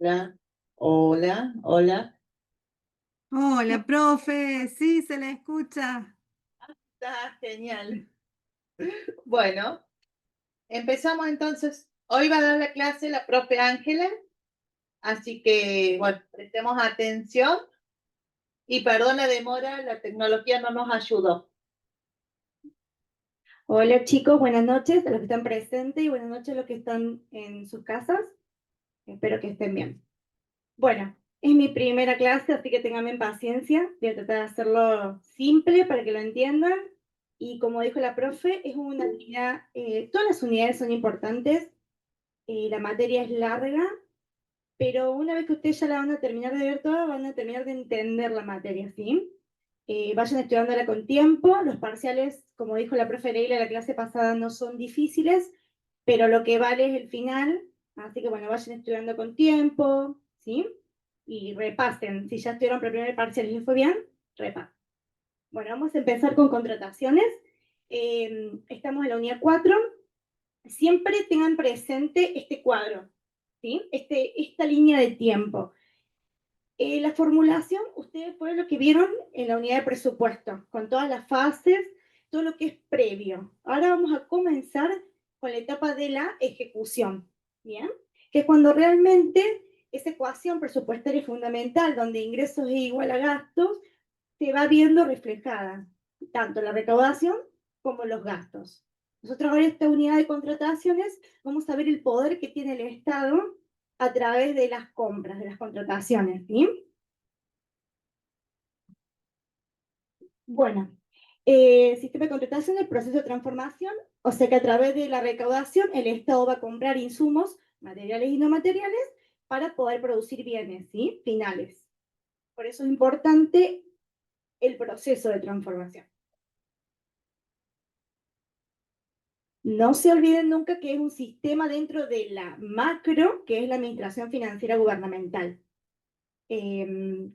Hola, hola, hola. Hola, profe, sí, se la escucha. Está genial. Bueno, empezamos entonces. Hoy va a dar la clase la profe Ángela, así que, bueno, prestemos atención y perdón la demora, la tecnología no nos ayudó. Hola chicos, buenas noches a los que están presentes y buenas noches a los que están en sus casas. Espero que estén bien. Bueno, es mi primera clase, así que tengan paciencia. Voy a tratar de hacerlo simple para que lo entiendan. Y como dijo la profe, es una unidad, todas las unidades son importantes, la materia es larga, pero una vez que ustedes ya la van a terminar de ver toda, van a terminar de entender la materia, ¿sí? Vayan estudiándola con tiempo. Los parciales, como dijo la profe Leila la clase pasada, no son difíciles, pero lo que vale es el final. Así que bueno, vayan estudiando con tiempo, ¿sí? Y repasen. Si ya estudiaron para el primer parcial y les fue bien, repasen. Bueno, vamos a empezar con contrataciones. Estamos en la unidad 4. Siempre tengan presente este cuadro, ¿sí? Esta línea de tiempo. La formulación, ustedes fue lo que vieron en la unidad de presupuesto, con todas las fases, todo lo que es previo. Ahora vamos a comenzar con la etapa de la ejecución, ¿bien? Que es cuando realmente esa ecuación presupuestaria fundamental, donde ingresos es igual a gastos, se va viendo reflejada, tanto la recaudación como los gastos. Nosotros ahora en esta unidad de contrataciones vamos a ver el poder que tiene el Estado a través de las compras, de las contrataciones, ¿sí? Bueno, sistema de contratación, el proceso de transformación, o sea que a través de la recaudación el Estado va a comprar insumos, materiales y no materiales, para poder producir bienes, ¿sí? Finales. Por eso es importante el proceso de transformación. No se olviden nunca que es un sistema dentro de la macro, que es la Administración Financiera Gubernamental. Eh,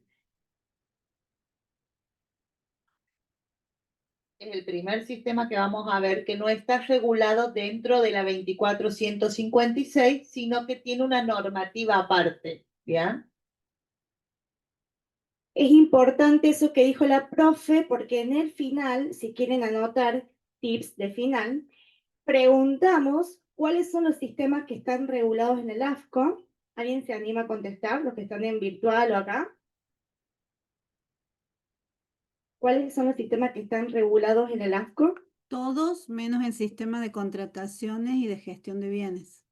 Es el primer sistema que vamos a ver que no está regulado dentro de la 24156, sino que tiene una normativa aparte, ¿ya? es importante eso que dijo la profe, porque en el final, si quieren anotar tips de final, preguntamos cuáles son los sistemas que están regulados en el AFCO. ¿Alguien se anima a contestar, los que están en virtual o acá? ¿Cuáles son los sistemas que están regulados en el AFCO? Todos menos el sistema de contrataciones y de gestión de bienes.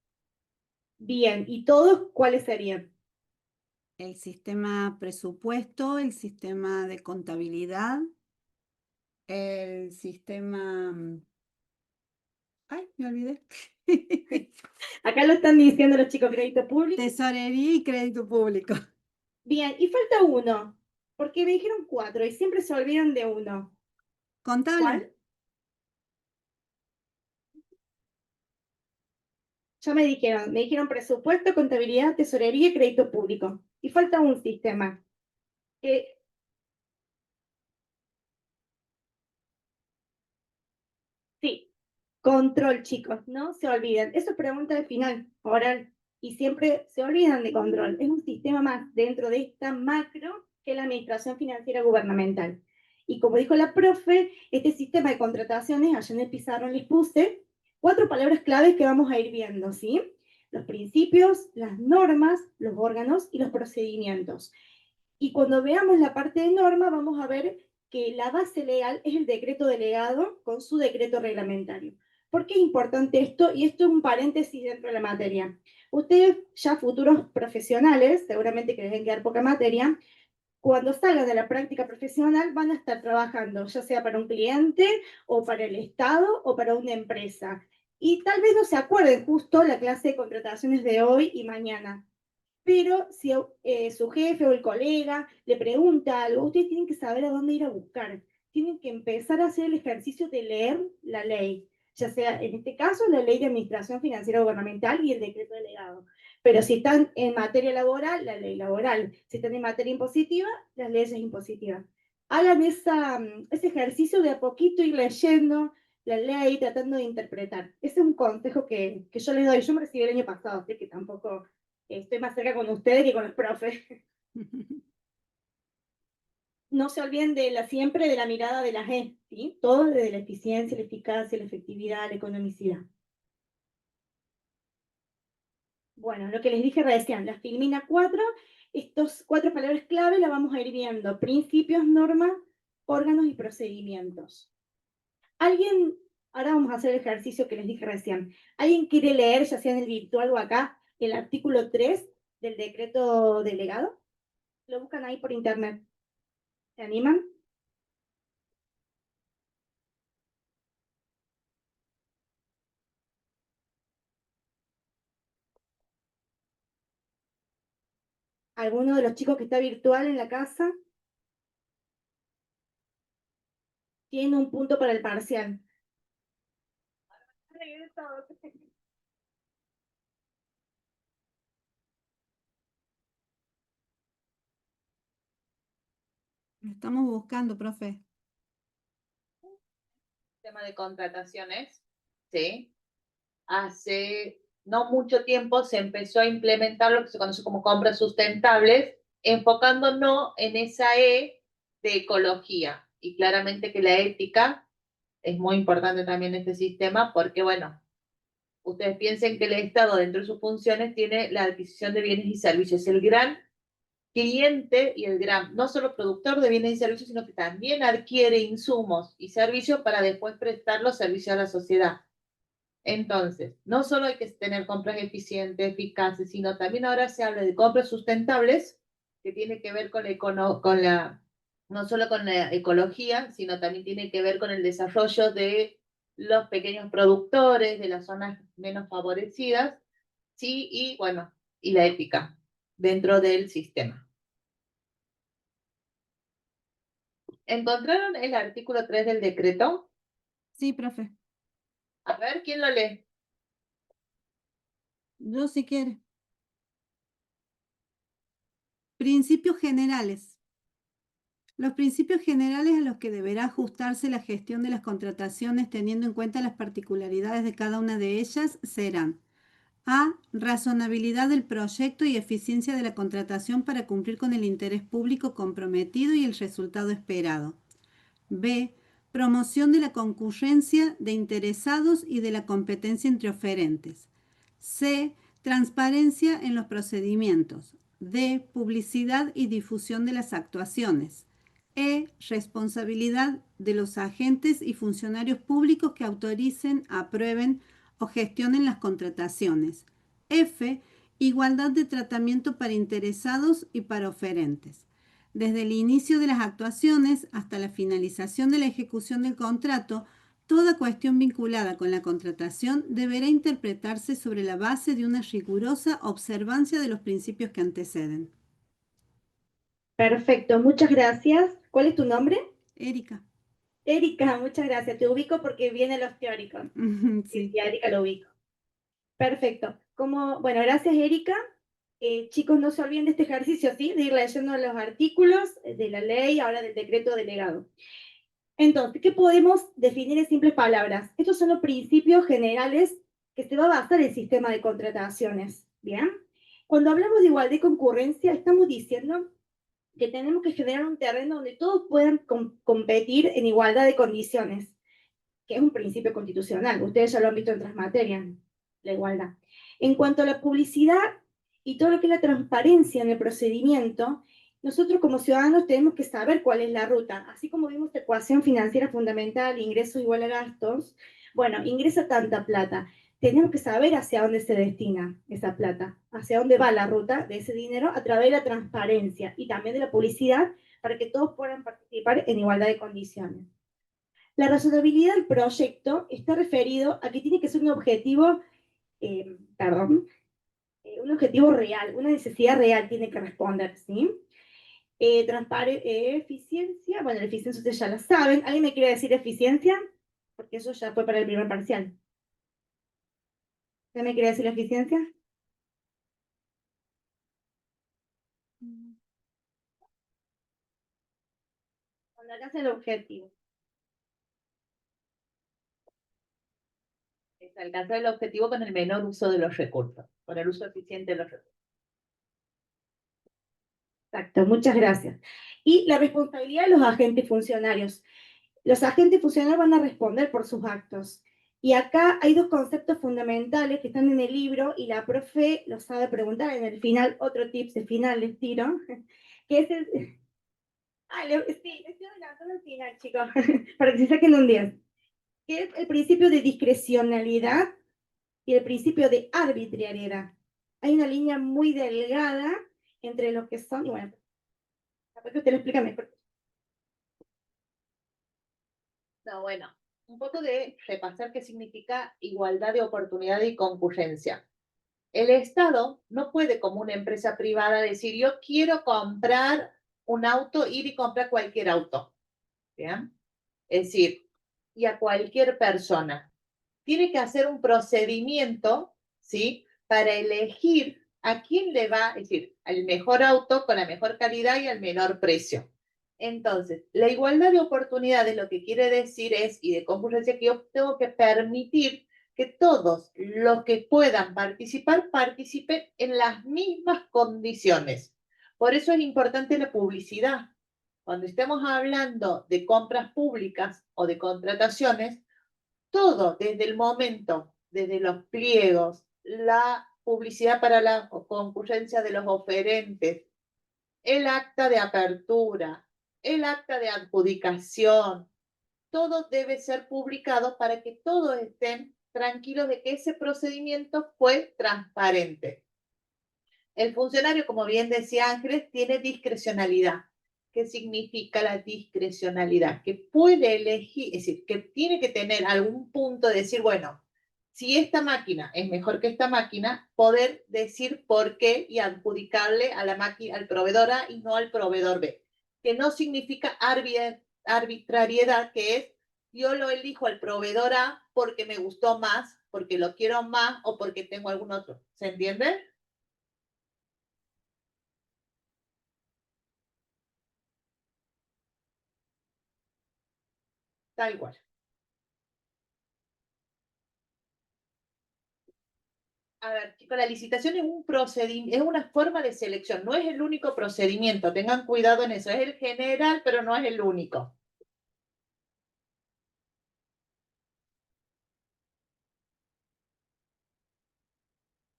Bien, ¿y todos cuáles serían? El sistema presupuesto, el sistema de contabilidad, el sistema... Ay, me olvidé. Acá lo están diciendo los chicos, crédito público. Tesorería y crédito público. Bien, y falta uno, porque me dijeron cuatro y siempre se olvidan de uno. Contable. ¿Cuál? Ya me dijeron presupuesto, contabilidad, tesorería y crédito público. Y falta un sistema. Que, sí, control, chicos, no se olviden. Eso es pregunta de final, oral. Y siempre se olvidan de control. Es un sistema más dentro de esta macro que es la Administración Financiera Gubernamental. Y como dijo la profe, este sistema de contrataciones, allá en el pizarrón les puse cuatro palabras claves que vamos a ir viendo, ¿sí? Los principios, las normas, los órganos y los procedimientos. Y cuando veamos la parte de norma, vamos a ver que la base legal es el decreto delegado con su decreto reglamentario. ¿Por qué es importante esto? Y esto es un paréntesis dentro de la materia. Ustedes, ya futuros profesionales, seguramente que les deben quedar poca materia, cuando salgan de la práctica profesional van a estar trabajando, ya sea para un cliente o para el Estado o para una empresa. Y tal vez no se acuerden justo la clase de contrataciones de hoy y mañana, pero si su jefe o el colega le pregunta algo, ustedes tienen que saber a dónde ir a buscar. Tienen que empezar a hacer el ejercicio de leer la ley, ya sea en este caso la ley de administración financiera gubernamental y el decreto delegado. Pero si están en materia laboral, la ley laboral. Si están en materia impositiva, las leyes impositivas. Hagan ese ejercicio de a poquito ir leyendo la ley, tratando de interpretar. Ese es un consejo que yo les doy. Yo me recibí el año pasado, así que tampoco Estoy más cerca con ustedes que con los profes. No se olviden siempre de la mirada de las E, ¿sí? Todo desde la eficiencia, la eficacia, la efectividad, la economicidad. Bueno, lo que les dije recién, la Filmina 4, estos 4 palabras clave las vamos a ir viendo. Principios, normas, órganos y procedimientos. ¿Alguien, ahora vamos a hacer el ejercicio que les dije recién, ¿alguien quiere leer, ya sea en el virtual o acá, el artículo 3 del decreto delegado? Lo buscan ahí por internet. ¿Se animan? ¿Alguno de los chicos que está virtual en la casa tiene un punto para el parcial? Lo estamos buscando, profe. Tema de contrataciones, ¿sí? Hace no mucho tiempo se empezó a implementar lo que se conoce como compras sustentables, enfocándonos en esa E de ecología. Y claramente que la ética es muy importante también en este sistema porque, bueno, ustedes piensen que el Estado dentro de sus funciones tiene la adquisición de bienes y servicios, el gran cliente y el gran, no solo productor de bienes y servicios, sino que también adquiere insumos y servicios para después prestar los servicios a la sociedad. Entonces, no solo hay que tener compras eficientes, eficaces, sino también ahora se habla de compras sustentables, que tiene que ver no solo con la ecología, sino también tiene que ver con el desarrollo de los pequeños productores, de las zonas menos favorecidas, sí, y bueno, y la ética dentro del sistema. ¿Encontraron el artículo 3 del decreto? Sí, profe. A ver, ¿quién lo lee? Yo si quiere. Principios generales. Los principios generales a los que deberá ajustarse la gestión de las contrataciones teniendo en cuenta las particularidades de cada una de ellas serán: A. Razonabilidad del proyecto y eficiencia de la contratación para cumplir con el interés público comprometido y el resultado esperado. B. Promoción de la concurrencia de interesados y de la competencia entre oferentes. C. Transparencia en los procedimientos. D. Publicidad y difusión de las actuaciones. E. Responsabilidad de los agentes y funcionarios públicos que autoricen, aprueben o gestionen las contrataciones. F. Igualdad de tratamiento para interesados y para oferentes. Desde el inicio de las actuaciones hasta la finalización de la ejecución del contrato, toda cuestión vinculada con la contratación deberá interpretarse sobre la base de una rigurosa observancia de los principios que anteceden. Perfecto, muchas gracias. ¿Cuál es tu nombre? Erika. Erika, muchas gracias. Te ubico porque vienen los teóricos. Sí, Sí. a Erika lo ubico. Perfecto. Bueno, gracias, Erika. Chicos, no se olviden de este ejercicio, ¿sí? De ir leyendo los artículos de la ley, ahora del decreto delegado. Entonces, ¿qué podemos definir en simples palabras? Estos son los principios generales que se va a basar el sistema de contrataciones. ¿Bien? Cuando hablamos de igualdad y concurrencia, estamos diciendo que tenemos que generar un terreno donde todos puedan competir en igualdad de condiciones, que es un principio constitucional. Ustedes ya lo han visto en otras materias, la igualdad. En cuanto a la publicidad y todo lo que es la transparencia en el procedimiento, nosotros como ciudadanos tenemos que saber cuál es la ruta. Así como vimos esta ecuación financiera fundamental, ingresos igual a gastos, bueno, ingresa tanta plata. Tenemos que saber hacia dónde se destina esa plata, hacia dónde va la ruta de ese dinero a través de la transparencia y también de la publicidad para que todos puedan participar en igualdad de condiciones. La razonabilidad del proyecto está referido a que tiene que ser un objetivo, un objetivo real, una necesidad real tiene que responder, ¿sí? Eficiencia, bueno, la eficiencia ustedes ya la saben. ¿Alguien me quiere decir eficiencia? Porque eso ya fue para el primer parcial. ¿Usted me quiere decir eficiencia? Cuando alcanza el objetivo. Es alcanzar el objetivo con el menor uso de los recursos, con el uso eficiente de los recursos. Exacto, muchas gracias. Y la responsabilidad de los agentes funcionarios. Los agentes funcionarios van a responder por sus actos. Y acá hay dos conceptos fundamentales que están en el libro y la profe los sabe preguntar en el final, otro tips de final les tiro, que es el... Ay, sí, estoy adelantando el final, chicos, para que se saquen un 10. Que es el principio de discrecionalidad y el principio de arbitrariedad. Hay una línea muy delgada entre lo que son, y bueno, capaz que usted lo explica mejor. No, bueno, un poco de repasar qué significa igualdad de oportunidad y concurrencia. El Estado no puede, como una empresa privada, decir, yo quiero comprar un auto, ir y comprar cualquier auto. ¿Bien? Es decir, y a cualquier persona. Tiene que hacer un procedimiento, ¿sí? Para elegir a quién le va, es decir, al mejor auto con la mejor calidad y al menor precio. Entonces, la igualdad de oportunidades lo que quiere decir es, y de concurrencia, que yo tengo que permitir que todos los que puedan participar participen en las mismas condiciones. Por eso es importante la publicidad. Cuando estemos hablando de compras públicas o de contrataciones, todo desde el momento, desde los pliegos, la publicidad para la concurrencia de los oferentes, el acta de apertura, el acta de adjudicación, todo debe ser publicado para que todos estén tranquilos de que ese procedimiento fue transparente. El funcionario, como bien decía Ángeles, tiene discrecionalidad. ¿Qué significa la discrecionalidad? Que puede elegir, es decir, que tiene que tener algún punto de decir, bueno, si esta máquina es mejor que esta máquina, poder decir por qué y adjudicarle a la máquina, al proveedor A y no al proveedor B. Que no significa arbitrariedad, que es yo lo elijo al proveedor A porque me gustó más, porque lo quiero más o porque tengo algún otro. ¿Se entiende? Tal cual. A ver, chicos, la licitación es un procedimiento, es una forma de selección, no es el único procedimiento, tengan cuidado en eso, es el general, pero no es el único.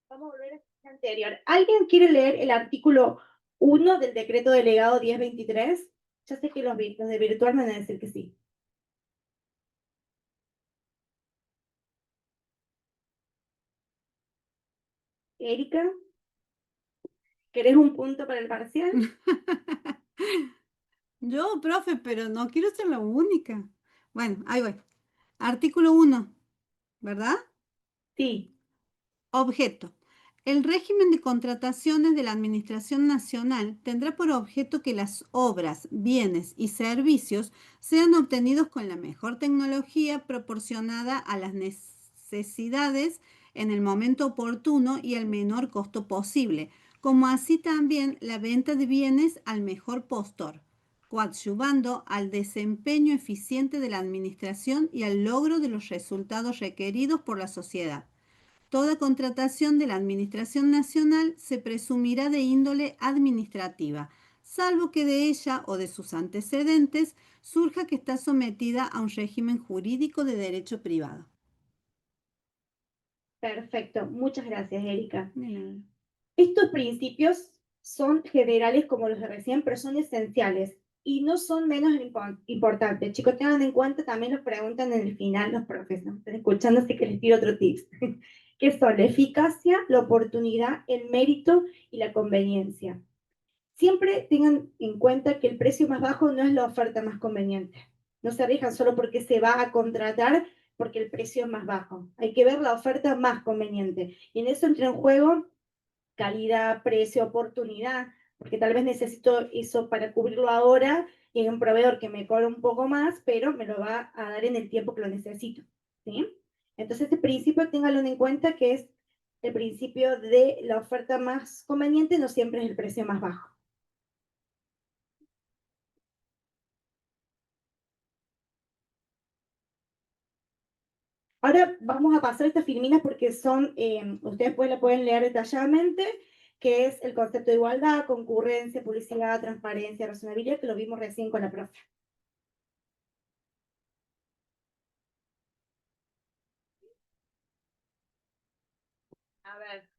Vamos a volver al anterior. ¿Alguien quiere leer el artículo 1 del decreto delegado 1023? Ya sé que los de virtual me van a decir que sí. Erika, ¿querés un punto para el parcial? Yo, profe, pero no quiero ser la única. Bueno, ahí voy. Artículo 1, ¿verdad? Sí. Objeto. El régimen de contrataciones de la Administración Nacional tendrá por objeto que las obras, bienes y servicios sean obtenidos con la mejor tecnología proporcionada a las necesidades en el momento oportuno y al menor costo posible, como así también la venta de bienes al mejor postor, coadyuvando al desempeño eficiente de la Administración y al logro de los resultados requeridos por la sociedad. Toda contratación de la Administración Nacional se presumirá de índole administrativa, salvo que de ella o de sus antecedentes surja que está sometida a un régimen jurídico de derecho privado. Perfecto. Muchas gracias, Erika. De nada. Estos principios son generales como los de recién, pero son esenciales y no son menos importantes. Chicos, tengan en cuenta, también los preguntan en el final los profesores, ¿no? Están escuchando, así que les tiro otro tips, que son la eficacia, la oportunidad, el mérito y la conveniencia. Siempre tengan en cuenta que el precio más bajo no es la oferta más conveniente. No se arriesgan solo porque se va a contratar porque el precio es más bajo. Hay que ver la oferta más conveniente. Y en eso entra en juego calidad, precio, oportunidad, porque tal vez necesito eso para cubrirlo ahora y hay un proveedor que me cobra un poco más, pero me lo va a dar en el tiempo que lo necesito. ¿Sí? Entonces, este principio ténganlo en cuenta que es el principio de la oferta más conveniente, no siempre es el precio más bajo. Ahora vamos a pasar estas filminas porque son, ustedes pues la pueden leer detalladamente, que es el concepto de igualdad, concurrencia, publicidad, transparencia, razonabilidad, que lo vimos recién con la profe. A ver,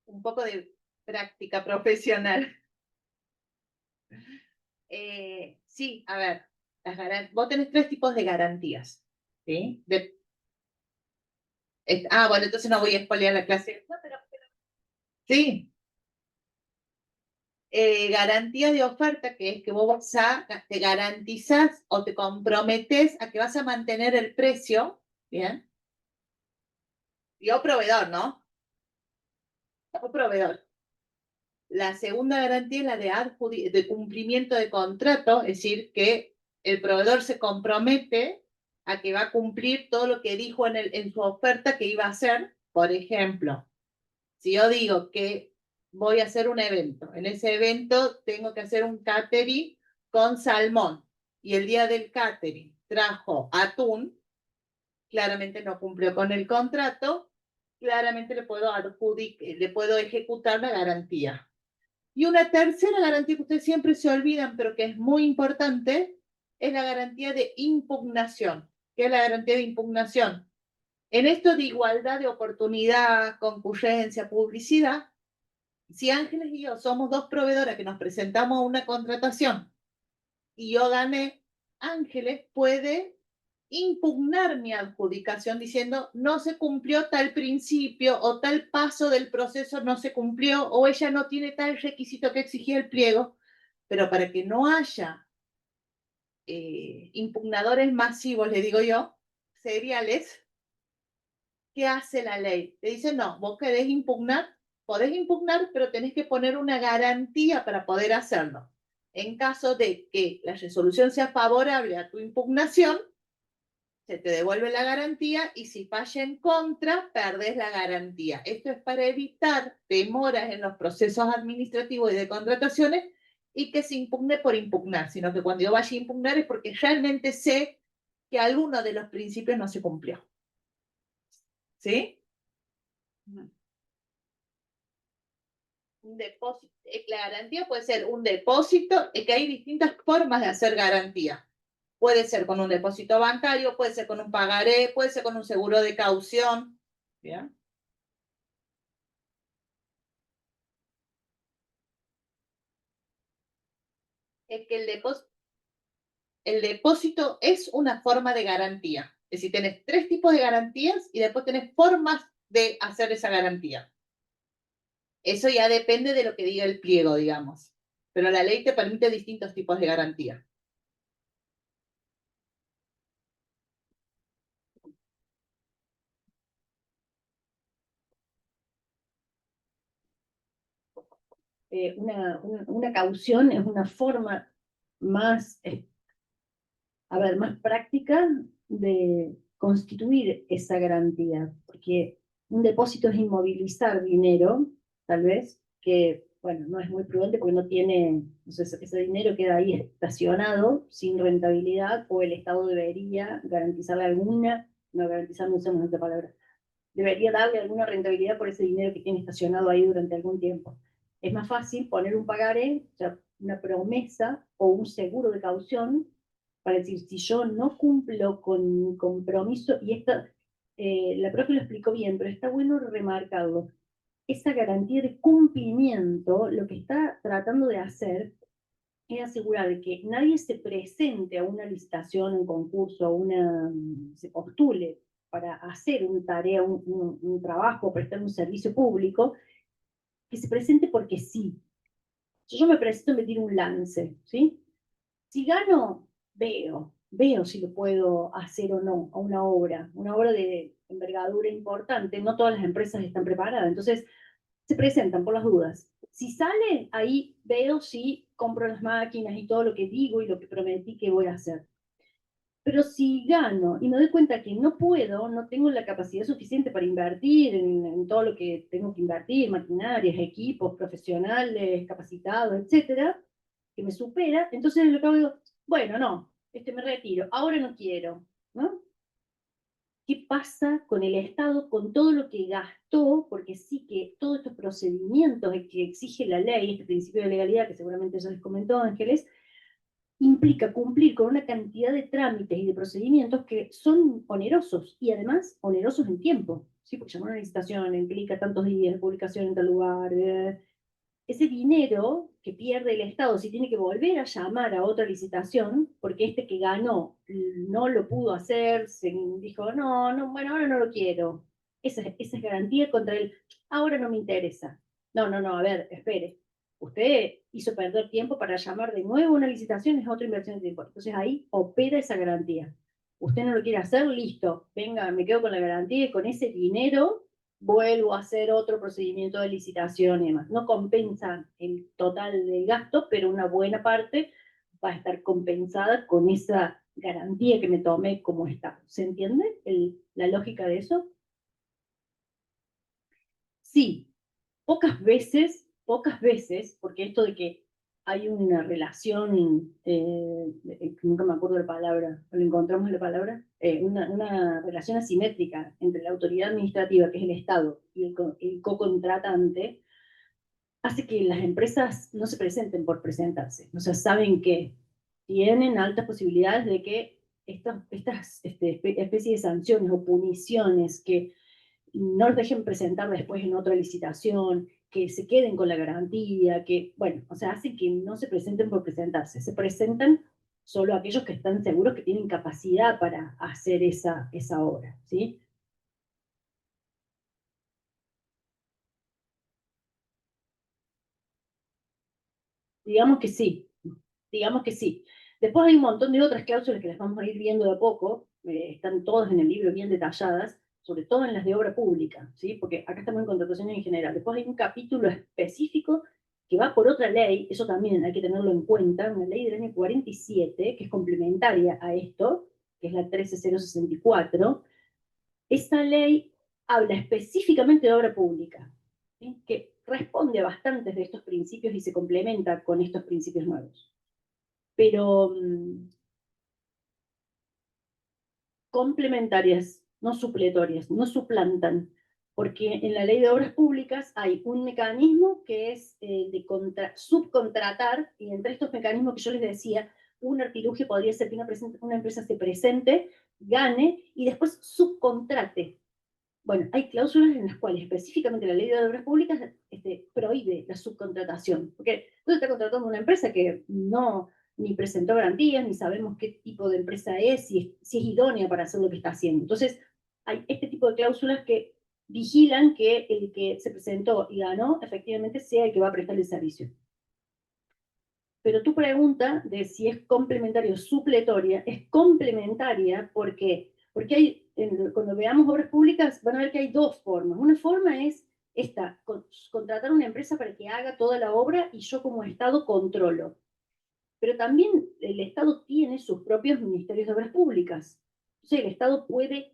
un poco de práctica profesional. Sí, a ver, vos tenés 3 tipos de garantías, ¿sí? Bueno, entonces no voy a spoilear la clase. No, sí. Garantía de oferta, que es que vos te garantizas o te comprometes a que vas a mantener el precio, ¿bien? Yo proveedor, ¿no? Yo proveedor. La segunda garantía es la de cumplimiento de contrato, es decir, que el proveedor se compromete a que va a cumplir todo lo que dijo en su oferta que iba a hacer. Por ejemplo, si yo digo que voy a hacer un evento, en ese evento tengo que hacer un catering con salmón y el día del catering trajo atún, claramente no cumplió con el contrato, claramente le puedo ejecutar la garantía. Y una tercera garantía que ustedes siempre se olvidan, pero que es muy importante, es la garantía de impugnación. ¿Qué es la garantía de impugnación? En esto de igualdad de oportunidad, concurrencia, publicidad, si Ángeles y yo somos 2 proveedoras que nos presentamos a una contratación y yo gané, Ángeles puede impugnar mi adjudicación diciendo no se cumplió tal principio o tal paso del proceso no se cumplió o ella no tiene tal requisito que exigía el pliego, pero para que no haya impugnadores masivos, le digo yo, seriales, ¿qué hace la ley? Te dice, no, vos querés impugnar, podés impugnar, pero tenés que poner una garantía para poder hacerlo. En caso de que la resolución sea favorable a tu impugnación, se te devuelve la garantía y si falla en contra, perdés la garantía. Esto es para evitar demoras en los procesos administrativos y de contrataciones y que se impugne por impugnar, sino que cuando yo vaya a impugnar es porque realmente sé que alguno de los principios no se cumplió. ¿Sí? Un depósito, la garantía puede ser un depósito, es que hay distintas formas de hacer garantía. Puede ser con un depósito bancario, puede ser con un pagaré, puede ser con un seguro de caución. ¿Bien? Es que el depósito es una forma de garantía. Es decir, tenés 3 tipos de garantías y después tenés formas de hacer esa garantía. Eso ya depende de lo que diga el pliego, digamos. Pero la ley te permite distintos tipos de garantía. Una caución es una forma más, a ver, más práctica de constituir esa garantía, porque un depósito es inmovilizar dinero, tal vez, que, bueno, no es muy prudente porque no tiene, no sé, ese dinero queda ahí estacionado, sin rentabilidad, o el Estado debería garantizarle alguna, no garantizar, no usamos esta palabra, debería darle alguna rentabilidad por ese dinero que tiene estacionado ahí durante algún tiempo. Es más fácil poner un pagaré, o sea, una promesa o un seguro de caución para decir, si yo no cumplo con mi compromiso, y esta, la profe lo explicó bien, pero está bueno remarcarlo, esa garantía de cumplimiento, lo que está tratando de hacer es asegurar de que nadie se presente a una licitación, un concurso, se postule para hacer una tarea, un trabajo, prestar un servicio público, que se presente porque sí. Yo me presento, me tiro un lance, ¿sí? Si gano, veo si lo puedo hacer o no a una obra de envergadura importante. No todas las empresas están preparadas, entonces se presentan por las dudas. Si sale, ahí veo si compro las máquinas y todo lo que digo y lo que prometí que voy a hacer. Pero si gano y me doy cuenta que no puedo, no tengo la capacidad suficiente para invertir en todo lo que tengo que invertir, maquinarias, equipos, profesionales, capacitados, etcétera, que me supera, entonces lo que hago digo, bueno, no, me retiro, ahora no quiero, ¿no? qué pasa con el Estado, con todo lo que gastó, porque sí que todos estos procedimientos que exige la ley, este principio de legalidad que seguramente ya les comentó Ángeles, implica cumplir con una cantidad de trámites y de procedimientos que son onerosos y además onerosos en tiempo, ¿sí? Porque llamar a una licitación implica tantos días de publicación en tal lugar. Ese dinero que pierde el Estado si tiene que volver a llamar a otra licitación, porque este que ganó no lo pudo hacer, se dijo, no, no, bueno, ahora no lo quiero. Esa es garantía contra el, ahora no me interesa. No, no, no, a ver, espere. Usted hizo perder tiempo para llamar de nuevo a una licitación, es otra inversión de tiempo. Entonces ahí opera esa garantía. Usted no lo quiere hacer, listo. Venga, me quedo con la garantía y con ese dinero vuelvo a hacer otro procedimiento de licitación y demás. No compensa el total del gasto, pero una buena parte va a estar compensada con esa garantía que me tomé como Estado. ¿Se entiende la lógica de eso? Sí, pocas veces, porque esto de que hay una relación, nunca me acuerdo la palabra, ¿lo encontramos la palabra? Una relación asimétrica entre la autoridad administrativa, que es el Estado, y el co-contratante, hace que las empresas no se presenten por presentarse. O sea, saben que tienen altas posibilidades de que estas especies de sanciones o puniciones que no los dejen presentar después en otra licitación, que se queden con la garantía, que, bueno, o sea, hacen que no se presenten por presentarse, se presentan solo aquellos que están seguros que tienen capacidad para hacer esa obra, ¿sí? Digamos que sí, digamos que sí. Después hay un montón de otras cláusulas que las vamos a ir viendo de a poco, están todas en el libro bien detalladas, sobre todo en las de obra pública, ¿sí? Porque acá estamos en contratación en general. Después hay un capítulo específico que va por otra ley, eso también hay que tenerlo en cuenta, una ley del año 47, que es complementaria a esto, que es la 13064. Esta ley habla específicamente de obra pública, ¿sí? Que responde a bastantes de estos principios y se complementa con estos principios nuevos. Pero complementarias, no supletorias, no suplantan, porque en la ley de obras públicas hay un mecanismo que es de subcontratar, y entre estos mecanismos que yo les decía, un artilugio podría ser que una empresa se presente, gane y después subcontrate. Bueno, hay cláusulas en las cuales específicamente la ley de obras públicas prohíbe la subcontratación, porque tú estás contratando una empresa que no ni presentó garantías, ni sabemos qué tipo de empresa es, si es idónea para hacer lo que está haciendo. Entonces, hay este tipo de cláusulas que vigilan que el que se presentó y ganó efectivamente sea el que va a prestar el servicio. Pero tu pregunta de si es complementaria o supletoria, es complementaria porque hay, cuando veamos obras públicas van a ver que hay dos formas. Una forma es esta, contratar una empresa para que haga toda la obra y yo como Estado controlo. Pero también el Estado tiene sus propios ministerios de obras públicas. Entonces el Estado puede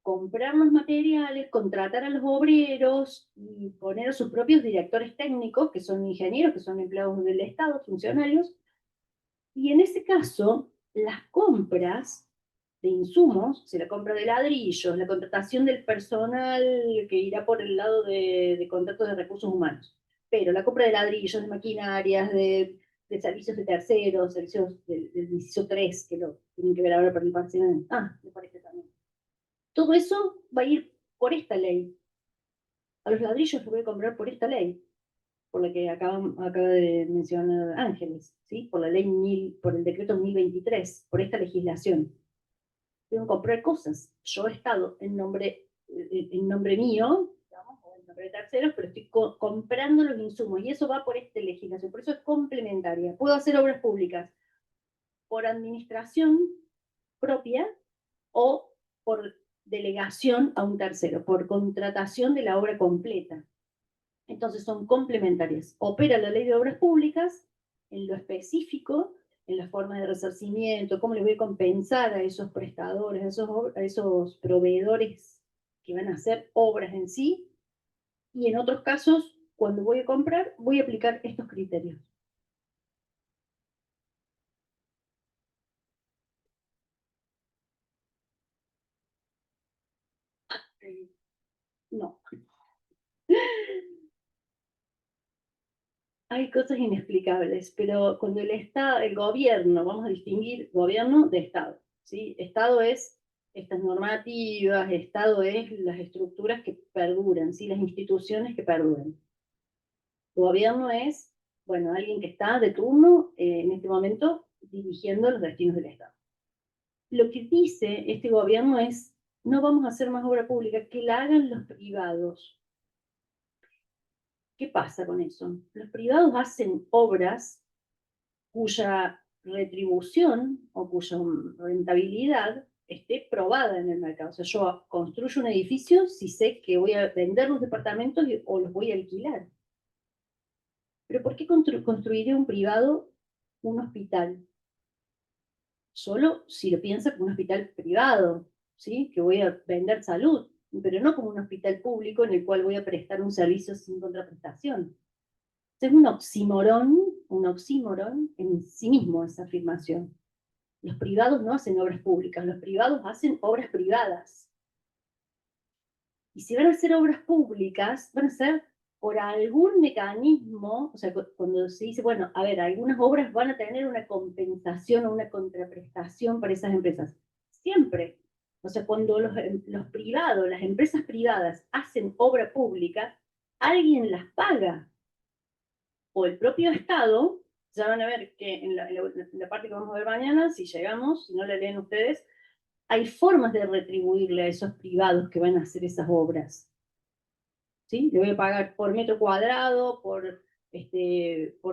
comprar los materiales, contratar a los obreros y poner a sus propios directores técnicos, que son ingenieros, que son empleados del Estado, funcionarios, y en ese caso, las compras de insumos, la compra de ladrillos, la contratación del personal que irá por el lado de contratos de recursos humanos, pero la compra de ladrillos, de maquinarias, de servicios de terceros, servicios del inciso 3, que lo tienen que ver ahora para el parcial. Me parece también. Todo eso va a ir por esta ley. A los ladrillos los voy a comprar por esta ley, por la que acaba de mencionar Ángeles, ¿sí? Por la ley por el decreto 1023, por esta legislación. Tengo que comprar cosas. Yo he estado en nombre mío, digamos, o en nombre de terceros, pero estoy comprando los insumos y eso va por esta legislación. Por eso es complementaria. Puedo hacer obras públicas por administración propia o por delegación a un tercero, por contratación de la obra completa. Entonces son complementarias. Opera la ley de obras públicas en lo específico, en las formas de resarcimiento, cómo le voy a compensar a esos prestadores, a esos proveedores que van a hacer obras en sí. Y en otros casos, cuando voy a comprar, voy a aplicar estos criterios. No. Hay cosas inexplicables, pero cuando el Estado, el gobierno, vamos a distinguir gobierno de Estado, ¿sí? Estado es estas normativas, Estado es las estructuras que perduran, ¿sí? Las instituciones que perduran. Gobierno es, bueno, alguien que está de turno en este momento dirigiendo los destinos del Estado. Lo que dice este gobierno es, no vamos a hacer más obra pública, que la hagan los privados. ¿Qué pasa con eso? Los privados hacen obras cuya retribución o cuya rentabilidad esté probada en el mercado. O sea, yo construyo un edificio si sé que voy a vender los departamentos o los voy a alquilar. Pero ¿por qué construiría un privado un hospital? Solo si lo piensa como un hospital privado, ¿sí? Que voy a vender salud, pero no como un hospital público en el cual voy a prestar un servicio sin contraprestación. Es un oxímoron en sí mismo esa afirmación. Los privados no hacen obras públicas, los privados hacen obras privadas. Y si van a hacer obras públicas, van a ser por algún mecanismo, o sea, cuando se dice, bueno, a ver, algunas obras van a tener una compensación o una contraprestación para esas empresas. Siempre. O sea, cuando los privados, las empresas privadas hacen obra pública, alguien las paga. O el propio Estado, ya van a ver que en la parte que vamos a ver mañana, si llegamos, si no la leen ustedes, hay formas de retribuirle a esos privados que van a hacer esas obras. ¿Sí? Le voy a pagar por metro cuadrado, por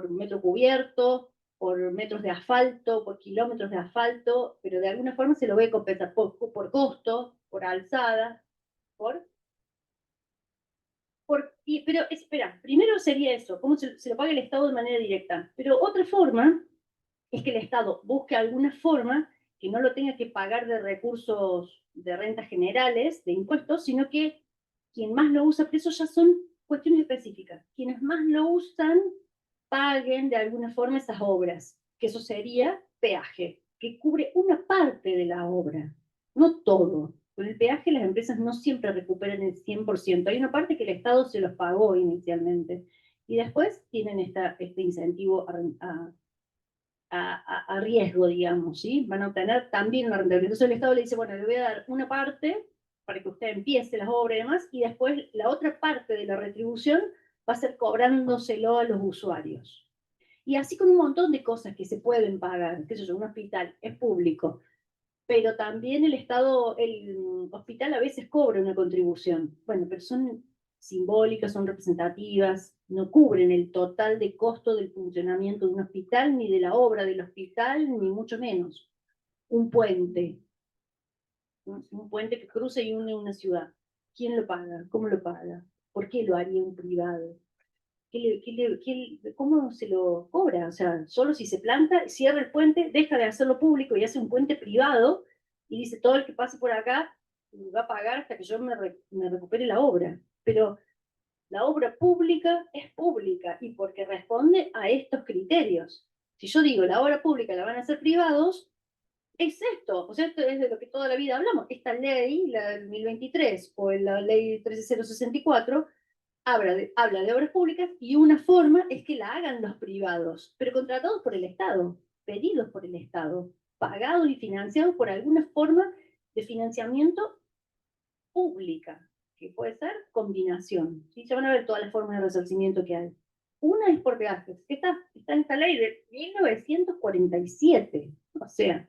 metro cubierto, por metros de asfalto, por kilómetros de asfalto, pero de alguna forma se lo voy a compensar por costo, por alzada, pero espera, primero sería eso, cómo se lo paga el Estado de manera directa. Pero otra forma es que el Estado busque alguna forma que no lo tenga que pagar de recursos de rentas generales, de impuestos, sino que quien más lo usa, pero eso ya son cuestiones específicas, quienes más lo usan paguen de alguna forma esas obras, que eso sería peaje, que cubre una parte de la obra, no todo. Con el peaje las empresas no siempre recuperan el 100%. Hay una parte que el Estado se los pagó inicialmente y después tienen este incentivo a riesgo, digamos, ¿sí? Van a obtener también una rentabilidad. Entonces el Estado le dice, bueno, le voy a dar una parte para que usted empiece las obras y demás, y después la otra parte de la retribución va a ser cobrándoselo a los usuarios. Y así con un montón de cosas que se pueden pagar, qué sé yo, un hospital es público, pero también el Estado, el hospital a veces cobra una contribución. Bueno, pero son simbólicas, son representativas, no cubren el total de costo del funcionamiento de un hospital, ni de la obra del hospital, ni mucho menos. Un puente que cruce y une una ciudad. ¿Quién lo paga? ¿Cómo lo paga? ¿Por qué lo haría un privado? ¿Cómo se lo cobra? O sea, solo si se planta, cierra el puente, deja de hacerlo público y hace un puente privado y dice todo el que pase por acá va a pagar hasta que yo me recupere la obra. Pero la obra pública es pública y porque responde a estos criterios. Si yo digo la obra pública la van a hacer privados, es esto. O sea, esto es de lo que toda la vida hablamos. Esta ley, la del 2023 o la ley 13064, habla de obras públicas y una forma es que la hagan los privados, pero contratados por el Estado, pedidos por el Estado, pagados y financiados por alguna forma de financiamiento pública, que puede ser combinación. ¿Sí? Ya van a ver todas las formas de resarcimiento que hay. Una es por peajes, que está en esta ley de 1947, o sea,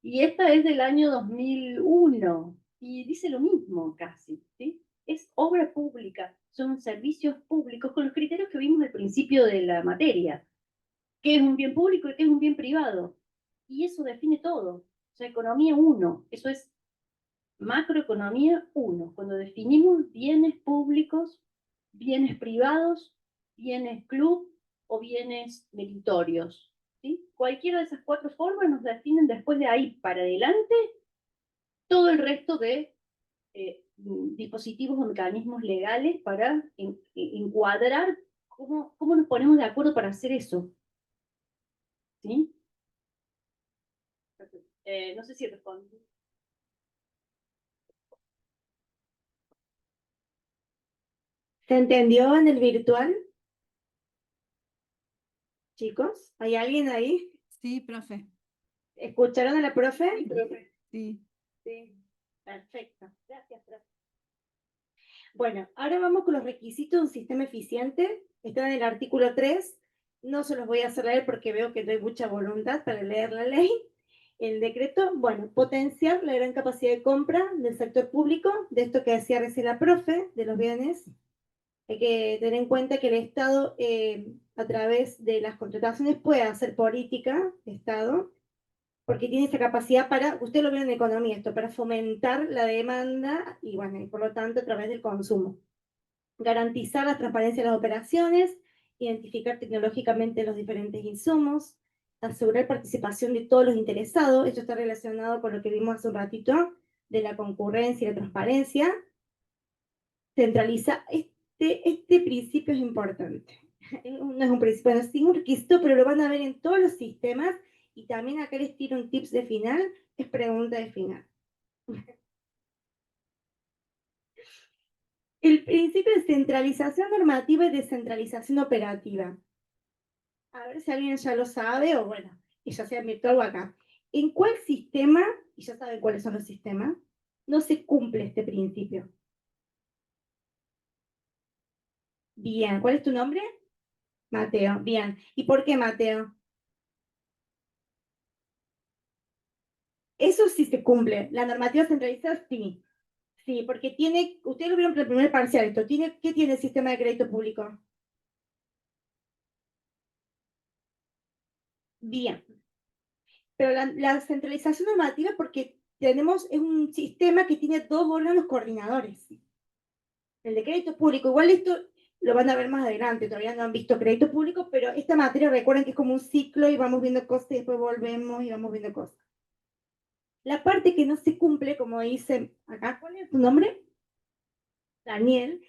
y esta es del año 2001, y dice lo mismo casi, ¿sí? Es obra pública, son servicios públicos con los criterios que vimos al principio de la materia. ¿Qué es un bien público y qué es un bien privado? Y eso define todo. O sea, economía 1, eso es macroeconomía 1, cuando definimos bienes públicos, bienes privados, bienes club o bienes meritorios. ¿Sí? Cualquiera de esas cuatro formas nos definen después de ahí para adelante todo el resto de dispositivos o mecanismos legales para encuadrar cómo nos ponemos de acuerdo para hacer eso. ¿Sí? No sé si respondí. ¿Se entendió en el virtual? Chicos, ¿hay alguien ahí? Sí, profe. ¿Escucharon a la profe? Sí. Sí, perfecto. Gracias, profe. Bueno, ahora vamos con los requisitos de un sistema eficiente. Están en el artículo 3. No se los voy a hacer leer porque veo que no hay mucha voluntad para leer la ley. El decreto, bueno, potenciar la gran capacidad de compra del sector público, de esto que decía recién la profe, de los bienes. Hay que tener en cuenta que el Estado, a través de las contrataciones, puede hacer política de Estado, porque tiene esa capacidad para, usted lo ve en economía esto, para fomentar la demanda y, bueno, y por lo tanto a través del consumo. Garantizar la transparencia de las operaciones, identificar tecnológicamente los diferentes insumos, asegurar participación de todos los interesados, esto está relacionado con lo que vimos hace un ratito, de la concurrencia y la transparencia. Centraliza, este principio es importante. No es un principio, no es un requisito, pero lo van a ver en todos los sistemas, y también acá les tiro un tips de final, es pregunta de final. El principio de centralización normativa y descentralización operativa. A ver si alguien ya lo sabe, o bueno, y ya sea virtual o acá. ¿En cuál sistema, y ya saben cuáles son los sistemas, no se cumple este principio? Bien, ¿cuál es tu nombre? Mateo, bien. ¿Y por qué Mateo? Eso sí se cumple. La normativa centralizada, sí. Sí, porque tiene, ustedes lo vieron en el primer parcial esto, ¿qué tiene el sistema de crédito público? Bien. Pero la centralización normativa, porque tenemos, es un sistema que tiene dos órganos coordinadores. El de crédito público, igual esto lo van a ver más adelante, todavía no han visto crédito público, pero esta materia recuerden que es como un ciclo y vamos viendo cosas y después volvemos y vamos viendo cosas. La parte que no se cumple, como dice acá, ¿cuál es tu nombre? Daniel,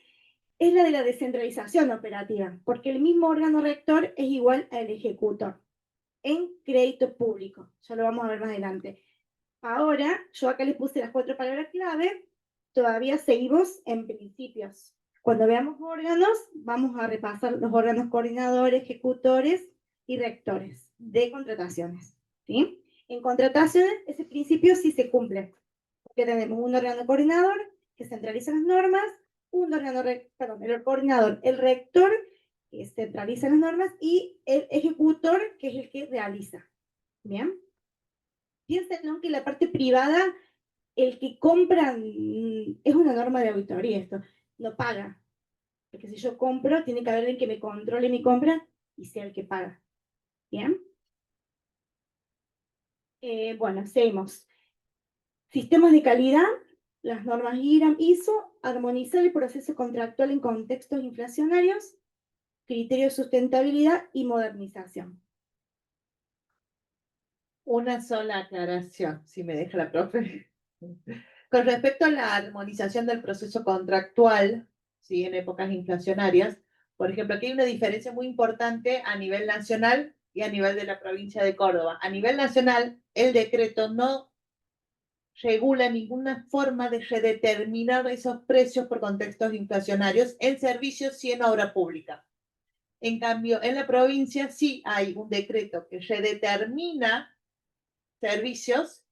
es la de la descentralización operativa, porque el mismo órgano rector es igual al ejecutor en crédito público. Ya lo vamos a ver más adelante. Ahora, yo acá les puse las 4 palabras clave, todavía seguimos en principios. Cuando veamos órganos, vamos a repasar los órganos coordinadores, ejecutores y rectores de contrataciones. ¿Sí? En contrataciones, ese principio sí se cumple, porque tenemos un órgano coordinador que centraliza las normas, un órgano, perdón, el coordinador, el rector, que centraliza las normas, y el ejecutor, que es el que realiza. ¿Bien? Piensen que la parte privada, el que compra, es una norma de auditoría esto, no paga. Porque si yo compro, tiene que haber alguien que me controle mi compra y sea el que paga. ¿Bien? Bueno, seguimos. Sistemas de calidad, las normas ISO, armonizar el proceso contractual en contextos inflacionarios, criterios de sustentabilidad y modernización. Una sola aclaración, si me deja la profe. Con respecto a la armonización del proceso contractual, ¿sí? En épocas inflacionarias, por ejemplo, aquí hay una diferencia muy importante a nivel nacional y a nivel de la provincia de Córdoba. A nivel nacional, el decreto no regula ninguna forma de redeterminar esos precios por contextos inflacionarios en servicios y en obra pública. En cambio, en la provincia sí hay un decreto que redetermina servicios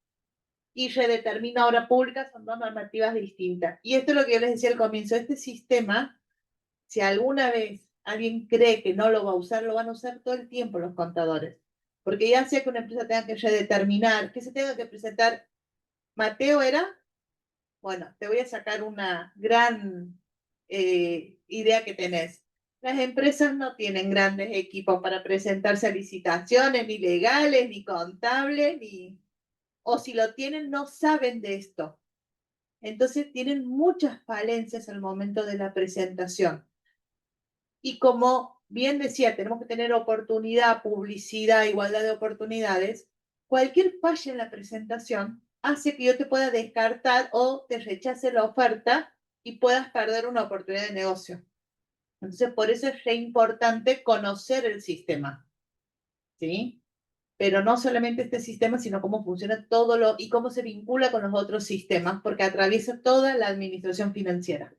y redetermina obra pública, son dos normativas distintas. Y esto es lo que yo les decía al comienzo, este sistema, si alguna vez alguien cree que no lo va a usar, lo van a usar todo el tiempo los contadores. Porque ya sea que una empresa tenga que redeterminar, que se tenga que presentar, Mateo era, bueno, te voy a sacar una gran idea que tenés. Las empresas no tienen grandes equipos para presentarse a licitaciones, ni legales, ni contables, ni... o si lo tienen, no saben de esto. Entonces tienen muchas falencias al momento de la presentación. Y como bien decía, tenemos que tener oportunidad, publicidad, igualdad de oportunidades. Cualquier falla en la presentación hace que yo te pueda descartar o te rechace la oferta y puedas perder una oportunidad de negocio. Entonces, por eso es re importante conocer el sistema, ¿sí? Pero no solamente este sistema, sino cómo funciona todo lo y cómo se vincula con los otros sistemas, porque atraviesa toda la administración financiera.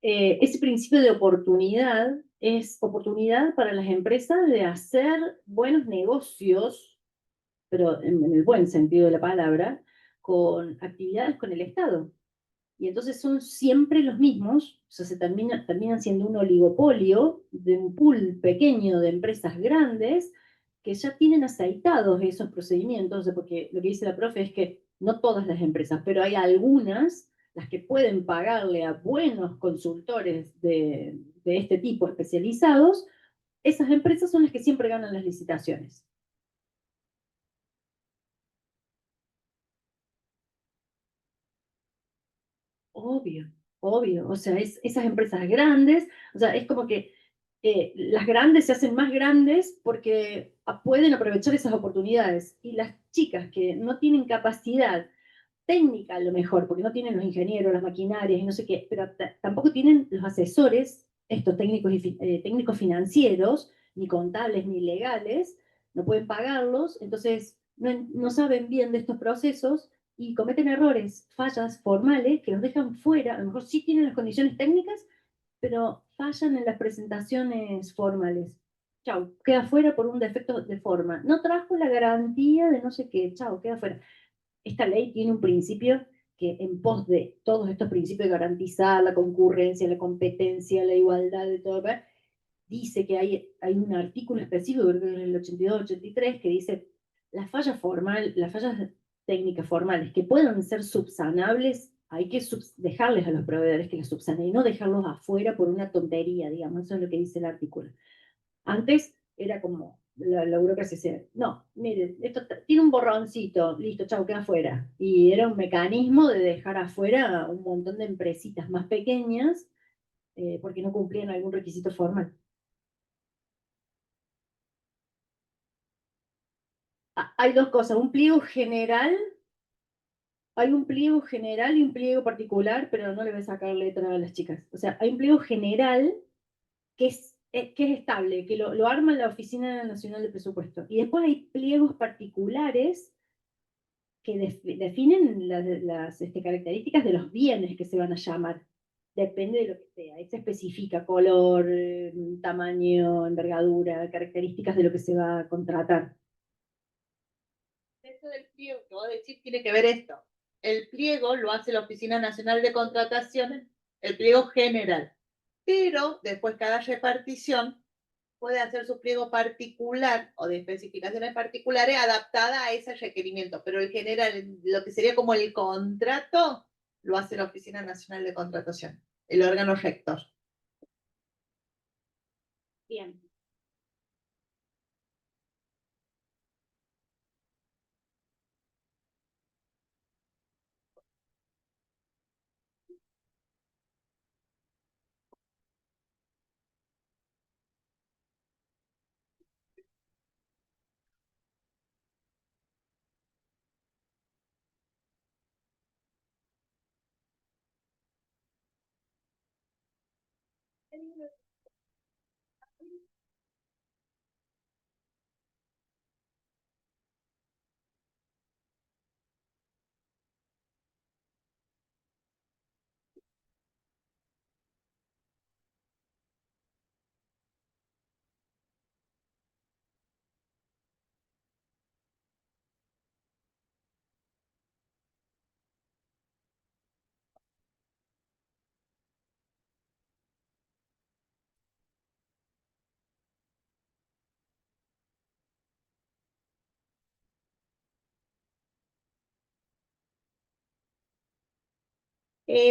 Ese principio de oportunidad es oportunidad para las empresas de hacer buenos negocios, pero en el buen sentido de la palabra, con actividades con el Estado. Y entonces son siempre los mismos, o sea, terminan siendo un oligopolio de un pool pequeño de empresas grandes que ya tienen aceitados esos procedimientos, o sea, porque lo que dice la profe es que no todas las empresas, pero hay algunas, las que pueden pagarle a buenos consultores de este tipo especializados, esas empresas son las que siempre ganan las licitaciones. Obvio, obvio. O sea, esas empresas grandes, o sea, es como que las grandes se hacen más grandes porque pueden aprovechar esas oportunidades. Y las chicas que no tienen capacidad técnica, a lo mejor, porque no tienen los ingenieros, las maquinarias y no sé qué, pero tampoco tienen los asesores, estos técnicos, técnicos financieros, ni contables, ni legales, no pueden pagarlos, entonces no saben bien de estos procesos y cometen errores, fallas formales que los dejan fuera, a lo mejor sí tienen las condiciones técnicas, pero fallan en las presentaciones formales. Chau, queda fuera por un defecto de forma. No trajo la garantía de no sé qué, chau, queda fuera. Esta ley tiene un principio que en pos de todos estos principios de garantizar la concurrencia, la competencia, la igualdad de todo, dice que hay un artículo específico, creo que es el 82-83, que dice las fallas técnicas formales que puedan ser subsanables, hay que dejarles a los proveedores que las subsanen y no dejarlos afuera por una tontería, digamos, eso es lo que dice el artículo. Antes era como la burocracia decía, no, mire, esto tiene un borroncito, listo, chau, queda afuera. Y era un mecanismo de dejar afuera a un montón de empresitas más pequeñas porque no cumplían algún requisito formal. Hay dos cosas, un pliego general, hay un pliego general y un pliego particular, pero no le voy a sacar letra a las chicas. O sea, hay un pliego general que es estable, que lo arma la Oficina Nacional de Presupuesto. Y después hay pliegos particulares que definen las características de los bienes que se van a llamar. Depende de lo que sea. Ahí se especifica color, tamaño, envergadura, características de lo que se va a contratar. Esto del pliego que vos decís tiene que ver esto. El pliego lo hace la Oficina Nacional de Contrataciones, el pliego general. Pero después cada repartición puede hacer su pliego particular o de especificaciones particulares adaptada a ese requerimiento. Pero el general, lo que sería como el contrato, lo hace la Oficina Nacional de Contratación, el órgano rector. Bien.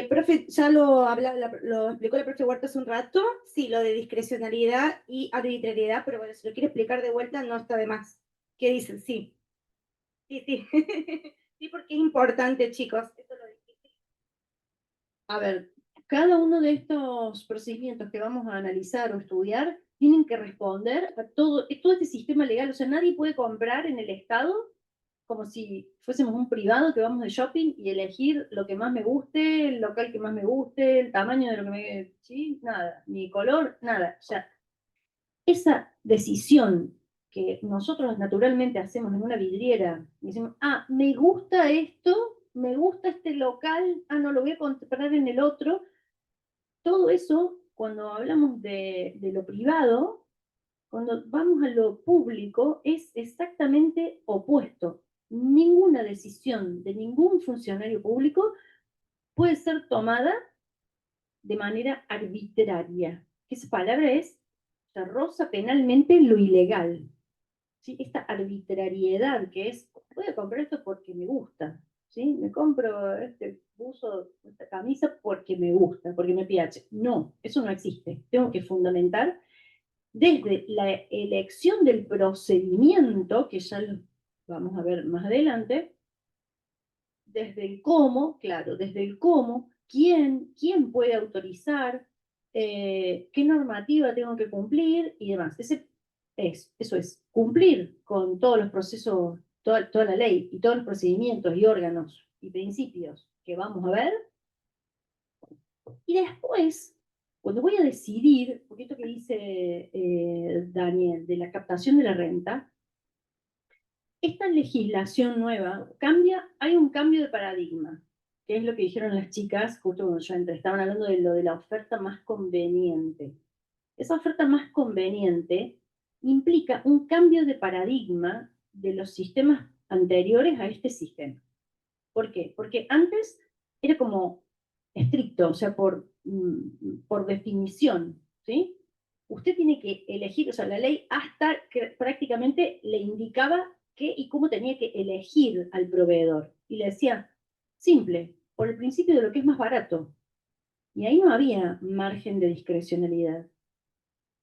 Profe, ya lo explicó la profe Huerta hace un rato, sí, lo de discrecionalidad y arbitrariedad, pero bueno, si lo quiere explicar de vuelta, no está de más. ¿Qué dicen? Sí, sí, sí. Sí, porque es importante, chicos. Esto lo dijiste. A ver, cada uno de estos procedimientos que vamos a analizar o estudiar tienen que responder a todo este sistema legal. O sea, nadie puede comprar en el Estado como si fuésemos un privado que vamos de shopping y elegir lo que más me guste, el local que más me guste, el tamaño de lo que me... Sí, nada, ni color, nada. O sea, esa decisión que nosotros naturalmente hacemos en una vidriera y decimos, ah, me gusta esto, me gusta este local, no lo voy a comprar en el otro. Todo eso, cuando hablamos de lo privado, cuando vamos a lo público, es exactamente opuesto. Ninguna decisión de ningún funcionario público puede ser tomada de manera arbitraria. Esa palabra roza penalmente lo ilegal. ¿Sí? Esta arbitrariedad que es, voy a comprar esto porque me gusta. ¿Sí? Me compro este buzo, esta camisa porque me gusta, porque me piace. No, eso no existe. Tengo que fundamentar desde la elección del procedimiento, que ya lo vamos a ver más adelante, desde el cómo, claro, desde el cómo, quién puede autorizar, qué normativa tengo que cumplir y demás. Eso es, cumplir con todos los procesos, toda la ley y todos los procedimientos y órganos y principios que vamos a ver. Y después, cuando voy a decidir, porque esto que dice Daniel, de la captación de la renta, esta legislación nueva hay un cambio de paradigma, que es lo que dijeron las chicas justo cuando yo entré, estaban hablando de lo de la oferta más conveniente. Esa oferta más conveniente implica un cambio de paradigma de los sistemas anteriores a este sistema. ¿Por qué? Porque antes era como estricto, o sea, por definición, ¿sí? Usted tiene que elegir, o sea, la ley hasta que prácticamente le indicaba qué y cómo tenía que elegir al proveedor. Y le decía, simple, por el principio de lo que es más barato. Y ahí no había margen de discrecionalidad,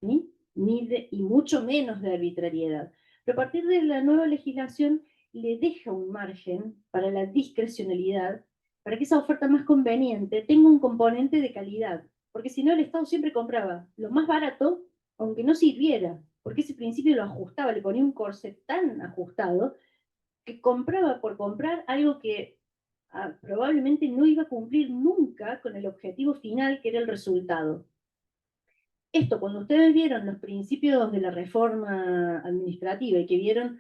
¿sí? Y mucho menos de arbitrariedad. Pero a partir de la nueva legislación le deja un margen para la discrecionalidad, para que esa oferta más conveniente tenga un componente de calidad. Porque si no, el Estado siempre compraba lo más barato, aunque no sirviera, porque ese principio lo ajustaba, le ponía un corset tan ajustado que compraba por comprar algo que probablemente no iba a cumplir nunca con el objetivo final, que era el resultado. Esto, cuando ustedes vieron los principios de la reforma administrativa y que vieron,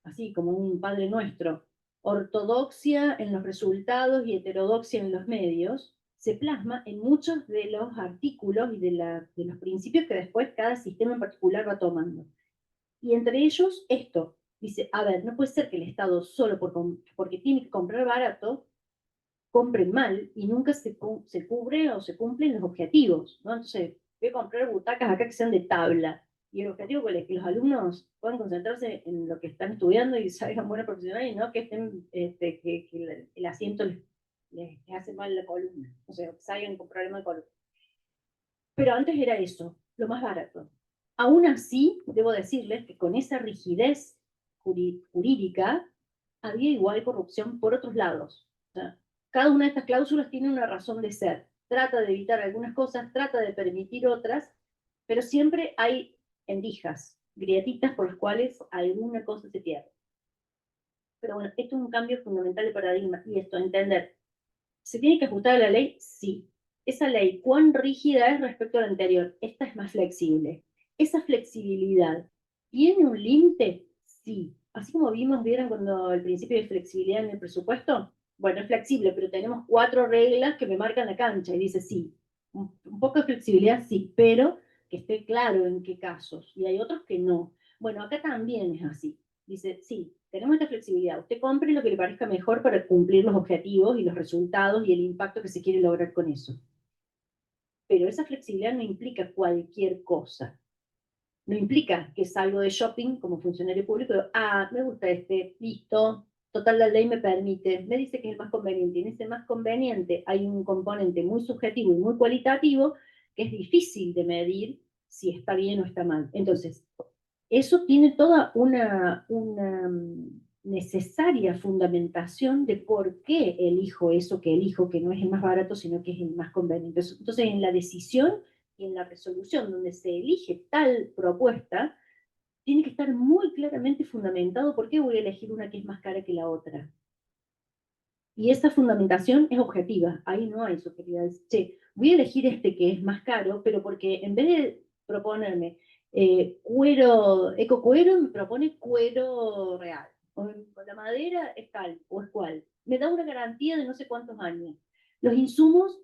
así como un Padre Nuestro, ortodoxia en los resultados y heterodoxia en los medios, se plasma en muchos de los artículos y de los principios que después cada sistema en particular va tomando. Y entre ellos esto, dice, a ver, no puede ser que el Estado solo porque tiene que comprar barato, compre mal y nunca se cubre o se cumplen los objetivos, ¿no? Entonces, voy a comprar butacas acá que sean de tabla. Y el objetivo es que los alumnos puedan concentrarse en lo que están estudiando y salgan buenos profesionales y no que estén, que el asiento les hace mal la columna. O sea, que salgan con problemas de columna. Pero antes era eso, lo más barato. Aún así, debo decirles que con esa rigidez jurídica había igual corrupción por otros lados. O sea, cada una de estas cláusulas tiene una razón de ser. Trata de evitar algunas cosas, trata de permitir otras, pero siempre hay endijas, grietitas por las cuales alguna cosa se pierde. Pero bueno, esto es un cambio fundamental de paradigma y esto, entender, ¿se tiene que ajustar a la ley? Sí. Esa ley, ¿cuán rígida es respecto a la anterior? Esta es más flexible. Esa flexibilidad, ¿tiene un límite? Sí. Así como vieron cuando el principio de flexibilidad en el presupuesto, bueno, es flexible, pero tenemos 4 reglas que me marcan la cancha, y dice sí. Un poco de flexibilidad sí, pero que esté claro en qué casos, y hay otros que no. Bueno, acá también es así. Dice, sí, tenemos esta flexibilidad. Usted compre lo que le parezca mejor para cumplir los objetivos y los resultados y el impacto que se quiere lograr con eso. Pero esa flexibilidad no implica cualquier cosa. No implica que salgo de shopping como funcionario público y me gusta listo, total la ley me permite, me dice que es el más conveniente. Y en ese más conveniente hay un componente muy subjetivo y muy cualitativo que es difícil de medir si está bien o está mal. Entonces, eso tiene toda una necesaria fundamentación de por qué elijo eso que elijo, que no es el más barato, sino que es el más conveniente. Entonces, en la decisión y en la resolución donde se elige tal propuesta, tiene que estar muy claramente fundamentado por qué voy a elegir una que es más cara que la otra. Y esa fundamentación es objetiva, ahí no hay subjetividad. Che, voy a elegir este que es más caro, pero porque en vez de proponerme cuero, ecocuero, me propone cuero real, o la madera es tal o es cual. Me da una garantía de no sé cuántos años. Los insumos,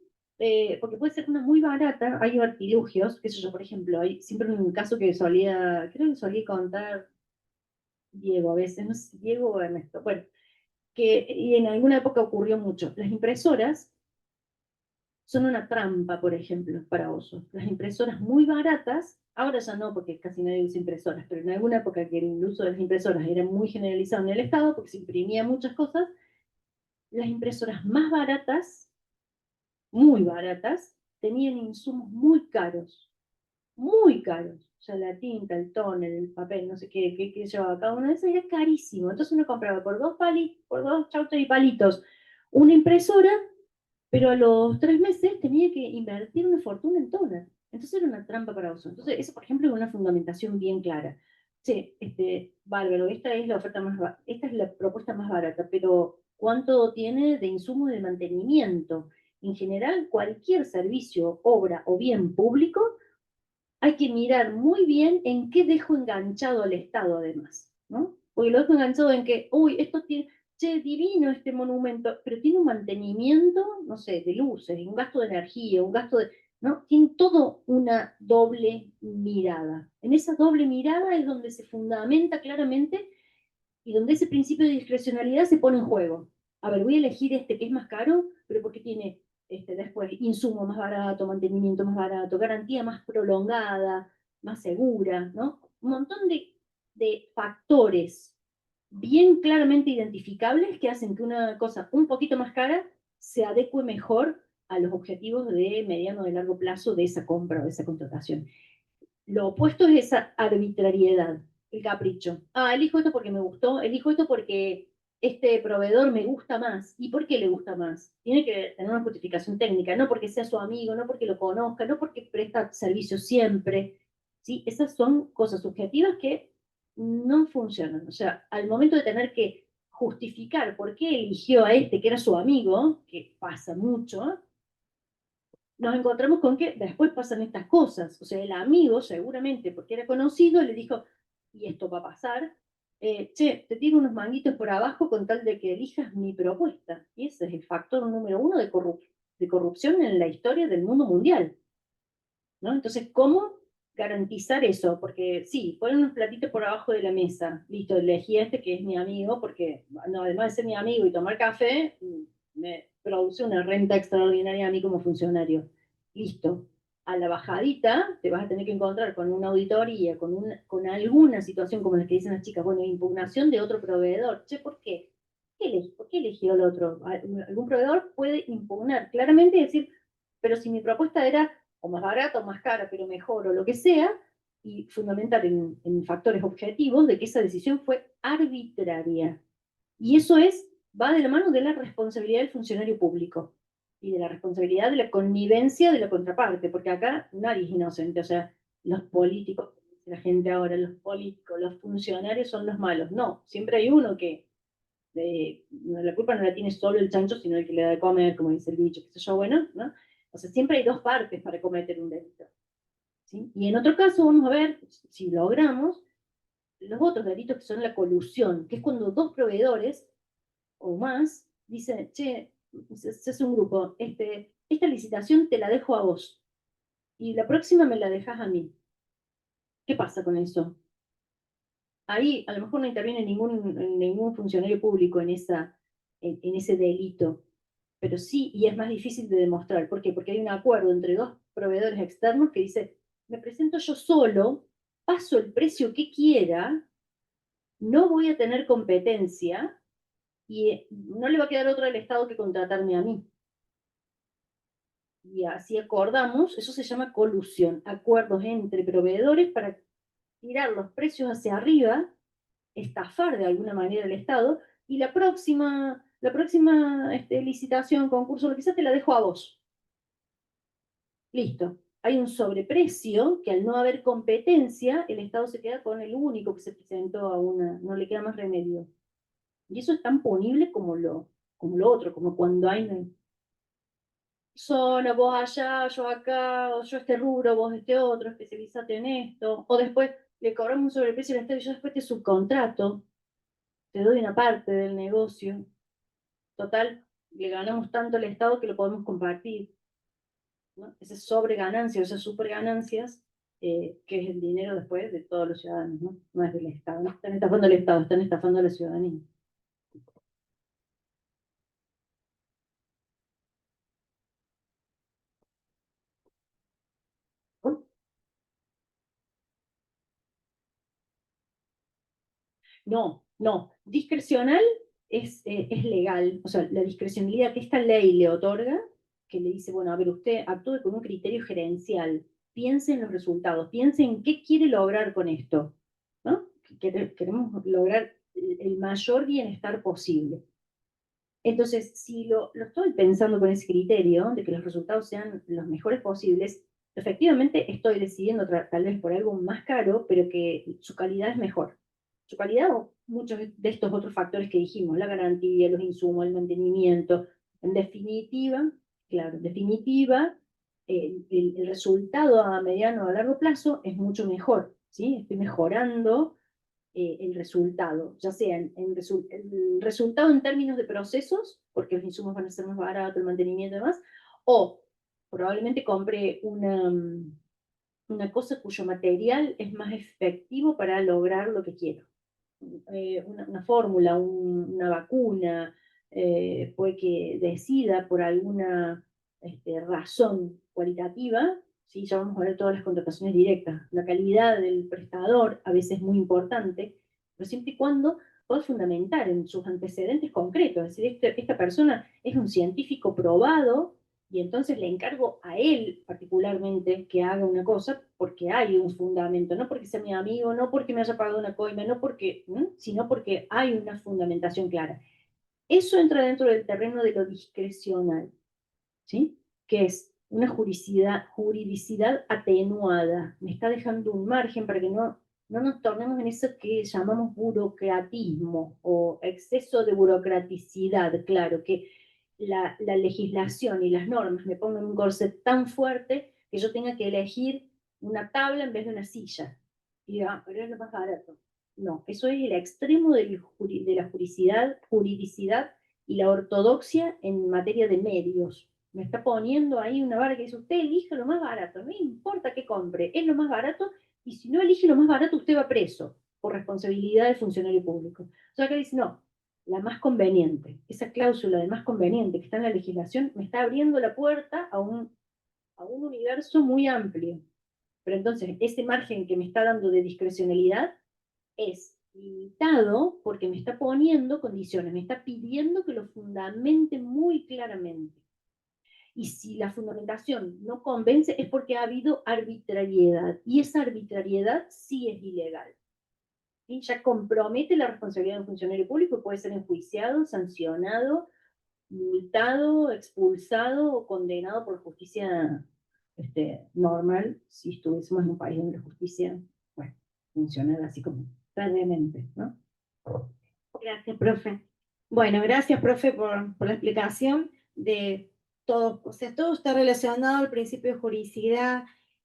porque puede ser una muy barata, hay artilugios, qué sé yo, por ejemplo, hay siempre un caso que creo que solía contar Diego a veces, no sé si Diego o Ernesto, bueno, y en alguna época ocurrió mucho. Las impresoras son una trampa, por ejemplo, para osos. Las impresoras muy baratas, ahora ya no, porque casi nadie usa impresoras, pero en alguna época que el uso de las impresoras era muy generalizado en el Estado, porque se imprimía muchas cosas, las impresoras más baratas, muy baratas, tenían insumos muy caros. O sea, la tinta, el tóner, el papel, no sé qué llevaba cada una de esas, era carísimo. Entonces uno compraba por dos chautos y palitos, una impresora, pero a los 3 meses tenía que invertir una fortuna en toner. Entonces era una trampa para uso. Entonces, eso, por ejemplo, es una fundamentación bien clara. Sí, bárbaro, esta es la oferta esta es la propuesta más barata, pero ¿cuánto tiene de insumo de mantenimiento? En general, cualquier servicio, obra o bien público, hay que mirar muy bien en qué dejo enganchado al Estado, además, ¿no? Porque lo dejo enganchado en que, uy, esto tiene, che, divino este monumento, pero tiene un mantenimiento, no sé, de luces, un gasto de energía, un gasto de, ¿no? Tiene todo una doble mirada. En esa doble mirada es donde se fundamenta claramente y donde ese principio de discrecionalidad se pone en juego. A ver, voy a elegir este que es más caro, pero porque tiene después insumo más barato, mantenimiento más barato, garantía más prolongada, más segura, ¿no? Un montón de factores bien claramente identificables que hacen que una cosa un poquito más cara se adecue mejor a los objetivos de mediano o de largo plazo de esa compra o de esa contratación. Lo opuesto es esa arbitrariedad, el capricho. Ah, elijo esto porque me gustó, elijo esto porque este proveedor me gusta más. ¿Y por qué le gusta más? Tiene que tener una justificación técnica, no porque sea su amigo, no porque lo conozca, no porque presta servicio siempre. ¿Sí? Esas son cosas subjetivas que no funcionan. O sea, al momento de tener que justificar por qué eligió a este que era su amigo, que pasa mucho, nos encontramos con que después pasan estas cosas. O sea, el amigo, seguramente porque era conocido, le dijo, y esto va a pasar, che, te tiro unos manguitos por abajo con tal de que elijas mi propuesta. Y ese es el factor número uno de corrupción en la historia del mundo mundial, ¿no? Entonces, ¿cómo garantizar eso? Porque sí, ponen unos platitos por abajo de la mesa. Listo, elegí este que es mi amigo, porque no, además de ser mi amigo y tomar café, me produce una renta extraordinaria a mí como funcionario. Listo. A la bajadita te vas a tener que encontrar con una auditoría, con alguna situación como la que dicen las chicas, bueno, impugnación de otro proveedor. Che, ¿por qué? ¿Por qué eligió el otro? Algún proveedor puede impugnar claramente y decir, pero si mi propuesta era o más barata o más cara, pero mejor o lo que sea, y fundamentar en factores objetivos de que esa decisión fue arbitraria. Y eso va de la mano de la responsabilidad del funcionario público y de la responsabilidad de la connivencia de la contraparte, porque acá nadie es inocente, o sea, los políticos, la gente ahora, los políticos, los funcionarios son los malos. No, siempre hay uno que la culpa no la tiene solo el chancho, sino el que le da de comer, como dice el dicho, qué sé yo, bueno, ¿no? O sea, siempre hay dos partes para cometer un delito. ¿Sí? Y en otro caso, vamos a ver si logramos los otros delitos que son la colusión, que es cuando dos proveedores o más dicen, che, se hace un grupo, esta licitación te la dejo a vos y la próxima me la dejas a mí. ¿Qué pasa con eso? Ahí a lo mejor no interviene ningún funcionario público en ese delito, pero sí, y es más difícil de demostrar. ¿Por qué? Porque hay un acuerdo entre dos proveedores externos que dice, me presento yo solo, paso el precio que quiera, no voy a tener competencia y no le va a quedar otra al Estado que contratarme a mí. Y así acordamos, eso se llama colusión, acuerdos entre proveedores para tirar los precios hacia arriba, estafar de alguna manera al Estado, y la próxima licitación, concurso, lo que sea, te la dejo a vos. Listo. Hay un sobreprecio que al no haber competencia, el Estado se queda con el único que se presentó no le queda más remedio. Y eso es tan punible como lo otro, como cuando hay zona, vos allá, yo acá, o yo este rubro, vos este otro, especializate en esto, o después le cobramos un sobreprecio al Estado y yo después te subcontrato. te doy una parte del negocio, total, le ganamos tanto al Estado que lo podemos compartir, ¿no? Esas sobreganancias, esas superganancias, que es el dinero después de todos los ciudadanos, ¿no? No es del Estado, no están estafando al Estado, están estafando a la ciudadanía. No, no. Discrecional es legal. O sea, la discrecionalidad que esta ley le otorga, que le dice, bueno, a ver, usted actúe con un criterio gerencial, piense en los resultados, piense en qué quiere lograr con esto, ¿no? Queremos lograr el mayor bienestar posible. Entonces, si lo estoy pensando con ese criterio de que los resultados sean los mejores posibles, efectivamente estoy decidiendo tal vez por algo más caro, pero que su calidad es mejor. Su calidad o muchos de estos otros factores que dijimos, la garantía, los insumos, el mantenimiento, en definitiva, claro, en definitiva, el resultado a mediano o a largo plazo es mucho mejor, ¿sí? Estoy mejorando el resultado, ya sea el resultado en términos de procesos, porque los insumos van a ser más baratos, el mantenimiento y demás, o probablemente compre una cosa cuyo material es más efectivo para lograr lo que quiero. Una fórmula, una vacuna, puede que decida por alguna razón cualitativa, ¿sí? Ya vamos a ver todas las contrataciones directas. La calidad del prestador a veces es muy importante, pero siempre y cuando pueda fundamentar en sus antecedentes concretos. Es decir, esta persona es un científico probado y entonces le encargo a él particularmente que haga una cosa porque hay un fundamento, no porque sea mi amigo, no porque me haya pagado una coima, no porque, sino porque hay una fundamentación clara. Eso entra dentro del terreno de lo discrecional, ¿sí? Que es una juridicidad atenuada. Me está dejando un margen para que no nos tornemos en eso que llamamos burocratismo o exceso de burocraticidad, claro, que la legislación y las normas me pongan un corset tan fuerte que yo tenga que elegir una tabla en vez de una silla. Y diga, pero es lo más barato. No, eso es el extremo de la juridicidad y la ortodoxia en materia de medios. Me está poniendo ahí una vara que dice, usted elige lo más barato, no importa qué compre, es lo más barato, y si no elige lo más barato, usted va preso por responsabilidad del funcionario público. O sea, que dice, no, la más conveniente, esa cláusula de más conveniente que está en la legislación, me está abriendo la puerta a un universo muy amplio. Pero entonces, ese margen que me está dando de discrecionalidad es limitado porque me está poniendo condiciones, me está pidiendo que lo fundamente muy claramente. Y si la fundamentación no convence es porque ha habido arbitrariedad, y esa arbitrariedad sí es ilegal. ¿Sí? Ya compromete la responsabilidad de un funcionario público y puede ser enjuiciado, sancionado, multado, expulsado o condenado por justicia normal, si estuviésemos en un país donde la justicia, bueno, funcionara así como realmente, ¿no? Gracias, profe. Bueno, gracias, profe, por la explicación de todo. O sea, todo está relacionado al principio de juridicidad,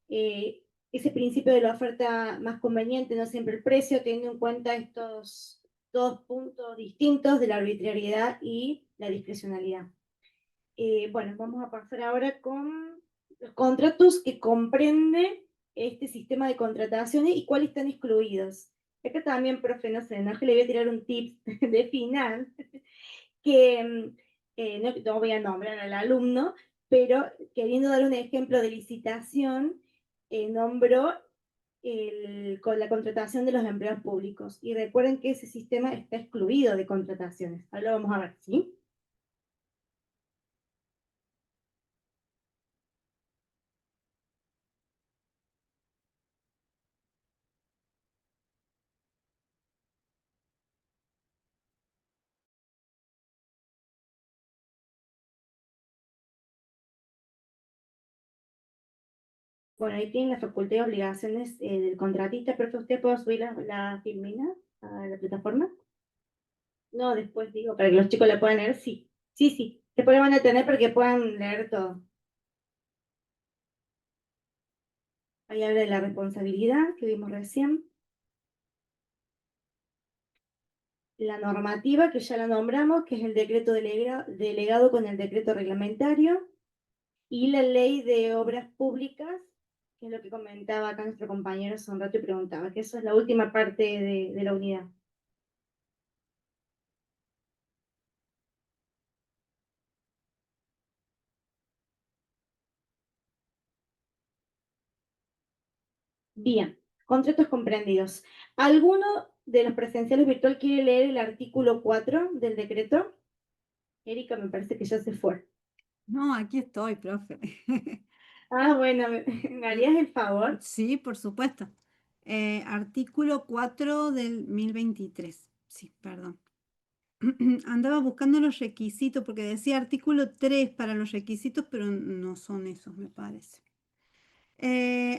ese principio de la oferta más conveniente, no siempre el precio, teniendo en cuenta estos dos puntos distintos de la arbitrariedad y la discrecionalidad. Bueno, vamos a pasar ahora con los contratos que comprende este sistema de contrataciones y cuáles están excluidos. Acá también, profe, no sé, no que le voy a tirar un tip de final, que no voy a nombrar al alumno, pero queriendo dar un ejemplo de licitación, nombró con la contratación de los empleados públicos. Y recuerden que ese sistema está excluido de contrataciones. Ahora lo vamos a ver, ¿sí? Bueno, ahí tienen la facultad de obligaciones del contratista, pero ¿usted puede subir la filmina a la plataforma? No, después digo, para que los chicos la puedan leer, sí. Sí, sí. Después la van a tener para que puedan leer todo. Ahí habla de la responsabilidad que vimos recién. la normativa, que ya la nombramos, que es el decreto delegado con el decreto reglamentario, y la ley de obras públicas, que es lo que comentaba acá nuestro compañero hace un rato y preguntaba, que eso es la última parte de la unidad. Bien, contratos comprendidos. ¿Alguno de los presenciales virtual quiere leer el artículo 4 del decreto? Erika, me parece que ya se fue. No, aquí estoy, profe. Ah, bueno, ¿me harías el favor? Sí, por supuesto. Artículo 4 del 1023. Sí, perdón. Andaba buscando los requisitos porque decía artículo 3 para los requisitos, pero no son esos, me parece.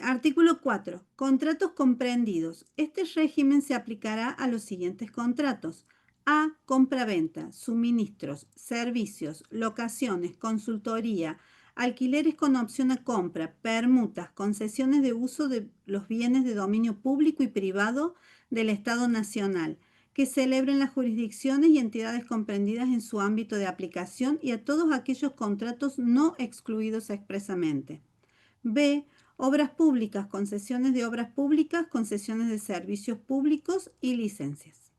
Artículo 4. Contratos comprendidos. Este régimen se aplicará a los siguientes contratos. A. Compraventa, suministros, servicios, locaciones, consultoría, alquileres con opción a compra, permutas, concesiones de uso de los bienes de dominio público y privado del Estado Nacional, que celebren las jurisdicciones y entidades comprendidas en su ámbito de aplicación y a todos aquellos contratos no excluidos expresamente. B. Obras públicas, concesiones de obras públicas, concesiones de servicios públicos y licencias.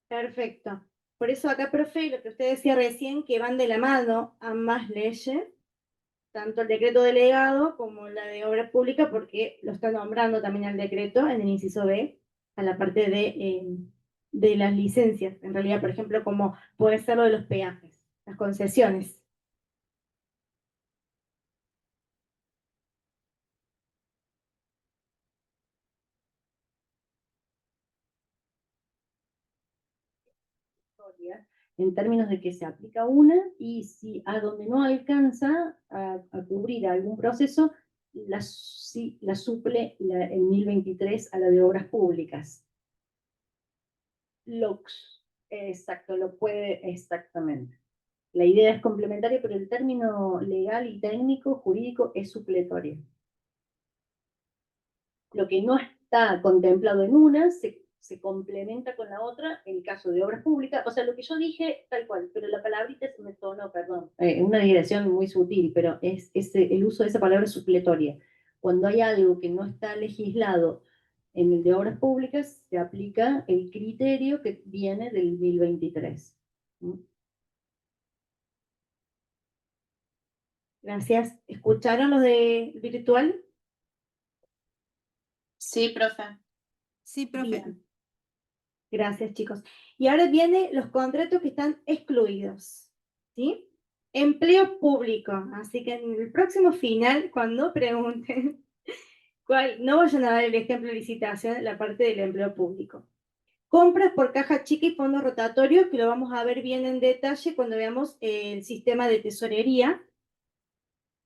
Perfecto. Por eso acá, profe, lo que usted decía recién, que van de la mano ambas leyes, tanto el decreto delegado como la de obra pública, porque lo está nombrando también al decreto en el inciso B, a la parte de las licencias. En realidad, por ejemplo, como puede ser lo de los peajes, las concesiones. En términos de que se aplica una y si a donde no alcanza a cubrir algún proceso, la suple el 1023 a la de obras públicas. Exacto, lo puede exactamente. La idea es complementaria, pero el término legal y técnico, jurídico, es supletorio. Lo que no está contemplado en una se complementa con la otra en el caso de obras públicas. O sea, lo que yo dije, tal cual, pero la palabrita se me sonó, perdón, una digresión muy sutil, pero es el uso de esa palabra supletoria. Cuando hay algo que no está legislado en el de obras públicas, se aplica el criterio que viene del 1023. Gracias. ¿Escucharon los de virtual? Sí, profe. Sí, profe. Bien. Gracias, chicos. Y ahora vienen los contratos que están excluidos, ¿sí? Empleo público. Así que en el próximo final, cuando pregunten, no vayan a dar el ejemplo de licitación, la parte del empleo público. Compras por caja chica y fondos rotatorios, que lo vamos a ver bien en detalle cuando veamos el sistema de tesorería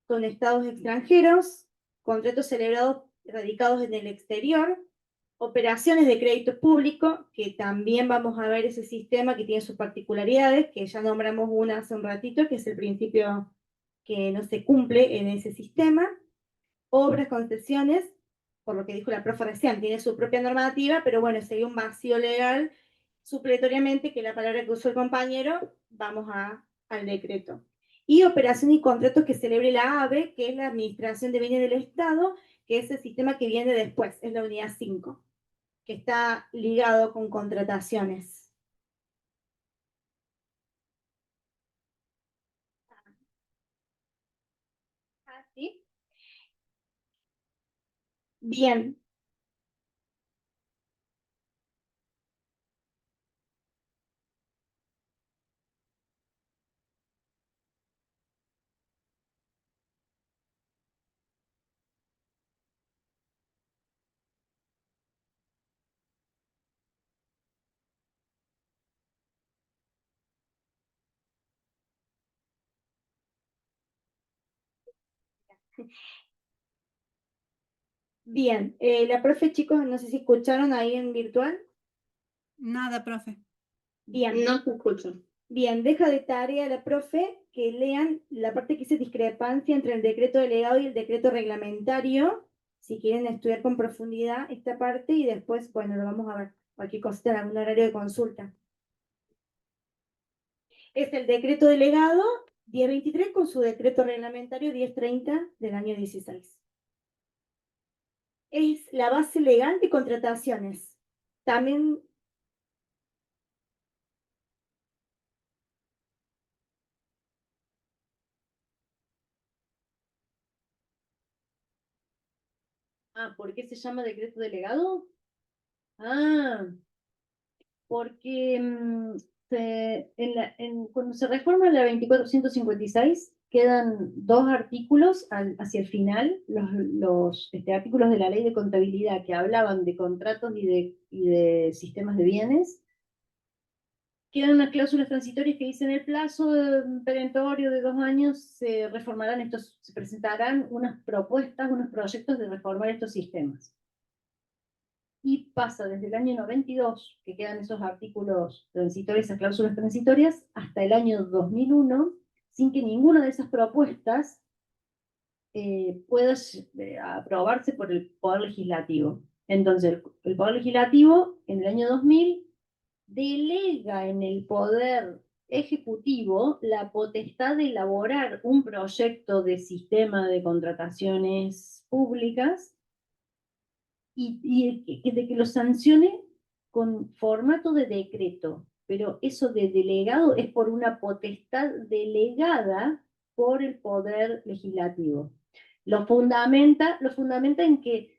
con estados extranjeros, contratos celebrados radicados en el exterior, operaciones de crédito público, que también vamos a ver ese sistema que tiene sus particularidades, que ya nombramos una hace un ratito, que es el principio que no se cumple en ese sistema, obras, concesiones, por lo que dijo la profe recién, tiene su propia normativa, pero bueno, sería un vacío legal supletoriamente, que la palabra que usó el compañero, vamos al decreto. Y operación y contratos que celebre la AVE, que es la Administración de Bienes del Estado, que es el sistema que viene después, es la unidad 5, que está ligado con contrataciones. ¿Sí? Bien. Bien, la profe, chicos, no sé si escucharon ahí en virtual. Nada, profe. Bien. No te escucho. Bien, deja de tarea a la profe que lean la parte que dice discrepancia entre el decreto delegado y el decreto reglamentario, si quieren estudiar con profundidad esta parte y después, bueno, lo vamos a ver. cualquier cosita en algún horario de consulta. Es el decreto delegado 1023 con su decreto reglamentario 1030 del año 16. Es la base legal de contrataciones. También Ah, ¿por qué se llama decreto delegado? Ah, porque cuando se reforma la 2456 quedan dos artículos hacia el final, los artículos de la ley de contabilidad que hablaban de contratos y de sistemas de bienes. Quedan unas cláusulas transitorias que dicen el plazo perentorio de 2 años se reformarán estos, se presentarán unas propuestas, unos proyectos de reformar estos sistemas. Y pasa desde el año 92, que quedan esos artículos transitorios, esas cláusulas transitorias, hasta el año 2001, sin que ninguna de esas propuestas pueda aprobarse por el Poder Legislativo. Entonces, el Poder Legislativo, en el año 2000, delega en el Poder Ejecutivo la potestad de elaborar un proyecto de sistema de contrataciones públicas y de que lo sancione con formato de decreto. Pero eso de delegado es por una potestad delegada por el Poder Legislativo. Lo fundamenta en que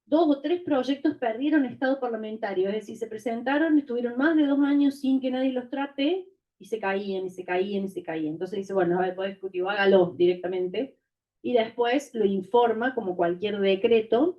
2 o 3 proyectos perdieron estado parlamentario, es decir, se presentaron, estuvieron más de 2 años sin que nadie los trate, y se caían, y se caían, y se caían. Entonces dice, bueno, el Poder Ejecutivo hágalo directamente, y después lo informa como cualquier decreto,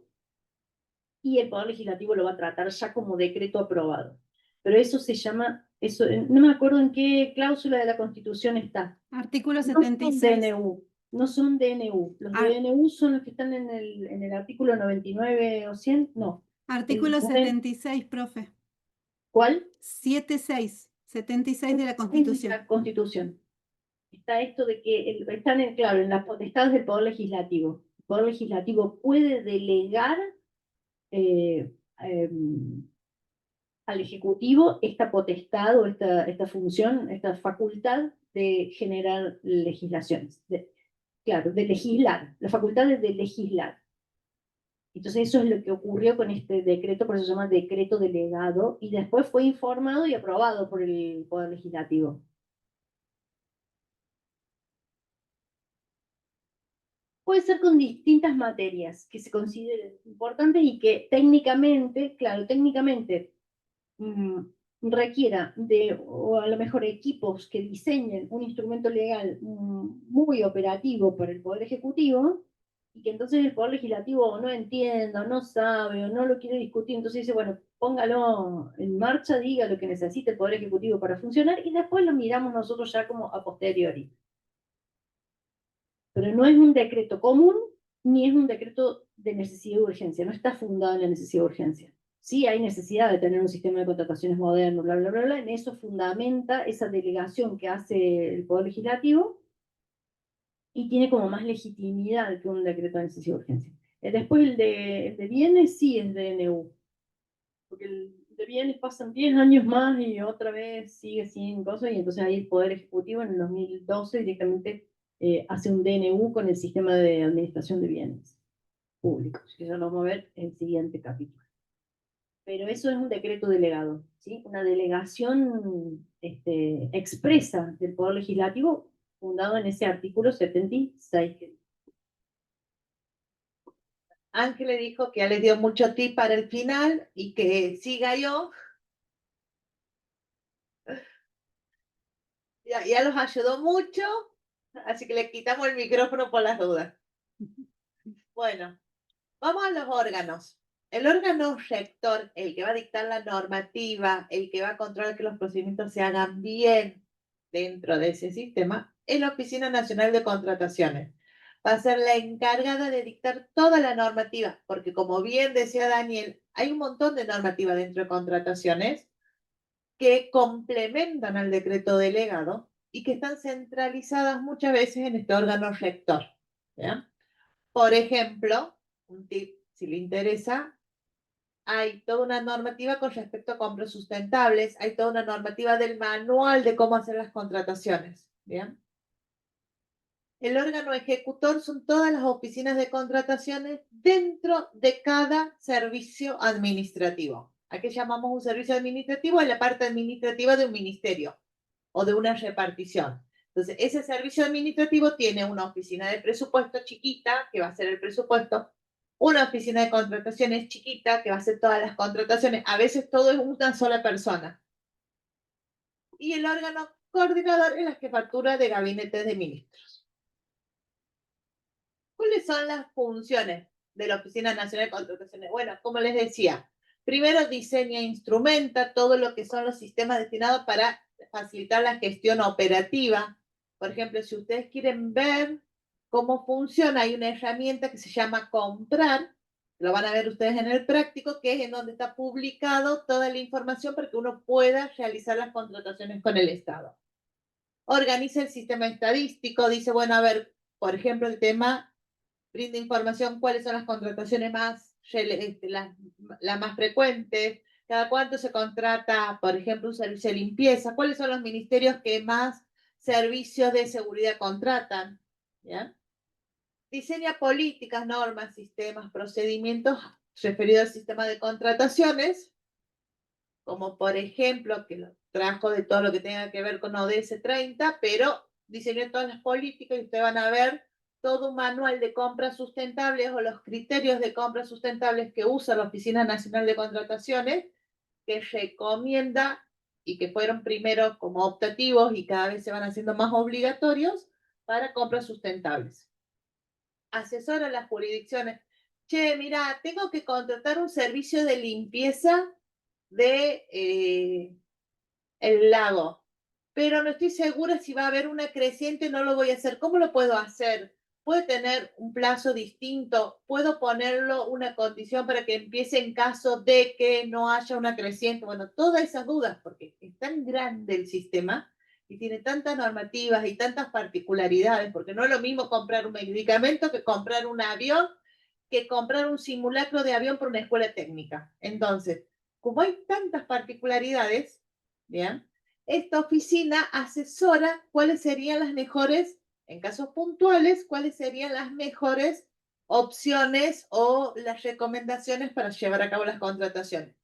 y el Poder Legislativo lo va a tratar ya como decreto aprobado. Pero eso se llama, eso, no me acuerdo en qué cláusula de la Constitución está. Artículo No son 76. DNU, no son DNU. Los DNU son los que están en el artículo 99 o 100, no. Artículo 76, profe. ¿Cuál? 76 de la Constitución. La Constitución. Está esto de que están, claro, en las potestades del Poder Legislativo. El Poder Legislativo puede delegar eh, al Ejecutivo esta potestad o esta función, esta facultad de generar legislaciones. Claro, de legislar, la facultad de legislar. Entonces eso es lo que ocurrió con este decreto, por eso se llama decreto delegado, y después fue informado y aprobado por el Poder Legislativo. Puede ser con distintas materias que se consideren importantes y que técnicamente, claro, técnicamente requiera de, o a lo mejor equipos que diseñen un instrumento legal muy operativo para el Poder Ejecutivo, y que entonces el Poder Legislativo no entienda, no sabe, o no lo quiere discutir, entonces dice, bueno, póngalo en marcha, diga lo que necesita el Poder Ejecutivo para funcionar, y después lo miramos nosotros ya como a posteriori. Pero no es un decreto común, ni es un decreto de necesidad de urgencia, no está fundado en la necesidad de urgencia. Sí hay necesidad de tener un sistema de contrataciones moderno, bla, bla, bla, bla, en eso fundamenta esa delegación que hace el Poder Legislativo y tiene como más legitimidad que un decreto de necesidad de urgencia. Después el de bienes sí es DNU, porque el de bienes pasan 10 años más y otra vez sigue sin cosas, y entonces ahí el Poder Ejecutivo en el 2012 directamente hace un DNU con el sistema de administración de bienes públicos, que ya lo vamos a ver en el siguiente capítulo. Pero eso es un decreto delegado, ¿sí? Una delegación expresa del Poder Legislativo fundado en ese artículo 76. Ángel le dijo que ya les dio mucho tip para el final y que siga yo. Ya los ayudó mucho, así que le quitamos el micrófono por las dudas. Bueno, vamos a los órganos. El órgano rector, el que va a dictar la normativa, el que va a controlar que los procedimientos se hagan bien dentro de ese sistema, es la Oficina Nacional de Contrataciones. Va a ser la encargada de dictar toda la normativa, porque como bien decía Daniel, hay un montón de normativa dentro de contrataciones que complementan al decreto delegado y que están centralizadas muchas veces en este órgano rector. ¿Ya? Por ejemplo, un tip, si le interesa, hay toda una normativa con respecto a compras sustentables, hay toda una normativa del manual de cómo hacer las contrataciones, ¿bien? El órgano ejecutor son todas las oficinas de contrataciones dentro de cada servicio administrativo. ¿A qué llamamos un servicio administrativo? Es la parte administrativa de un ministerio o de una repartición. Entonces, ese servicio administrativo tiene una oficina de presupuesto chiquita, que va a ser el presupuesto, una oficina de contrataciones chiquita, que va a hacer todas las contrataciones. A veces todo es una sola persona. Y el órgano coordinador es la jefatura de gabinetes de ministros. ¿Cuáles son las funciones de la Oficina Nacional de Contrataciones? Bueno, como les decía, primero diseña e instrumenta todo lo que son los sistemas destinados para facilitar la gestión operativa. Por ejemplo, si ustedes quieren ver cómo funciona, hay una herramienta que se llama Comprar, lo van a ver ustedes en el práctico, que es en donde está publicado toda la información para que uno pueda realizar las contrataciones con el Estado. Organiza el sistema estadístico, dice, bueno, a ver, por ejemplo, el tema brinda información cuáles son las contrataciones más, las más frecuentes, cada cuánto se contrata, por ejemplo, un servicio de limpieza, cuáles son los ministerios que más servicios de seguridad contratan, ¿ya? Diseña políticas, normas, sistemas, procedimientos referidos al sistema de contrataciones, como por ejemplo, que lo trajo de todo lo que tenga que ver con ODS 30, pero diseñó todas las políticas y ustedes van a ver todo un manual de compras sustentables o los criterios de compras sustentables que usa la Oficina Nacional de Contrataciones, que recomienda y que fueron primero como optativos y cada vez se van haciendo más obligatorios para compras sustentables. Asesora a las jurisdicciones. Che, mira, tengo que contratar un servicio de limpieza de el lago, pero no estoy segura si va a haber una creciente, no lo voy a hacer. ¿Cómo lo puedo hacer? ¿Puede tener un plazo distinto? ¿Puedo ponerlo una condición para que empiece en caso de que no haya una creciente? Bueno, todas esas dudas, porque es tan grande el sistema y tiene tantas normativas y tantas particularidades, porque no es lo mismo comprar un medicamento que comprar un avión, que comprar un simulacro de avión por una escuela técnica. Entonces, como hay tantas particularidades, ¿bien? Esta oficina asesora cuáles serían las mejores, en casos puntuales, cuáles serían las mejores opciones o las recomendaciones para llevar a cabo las contrataciones.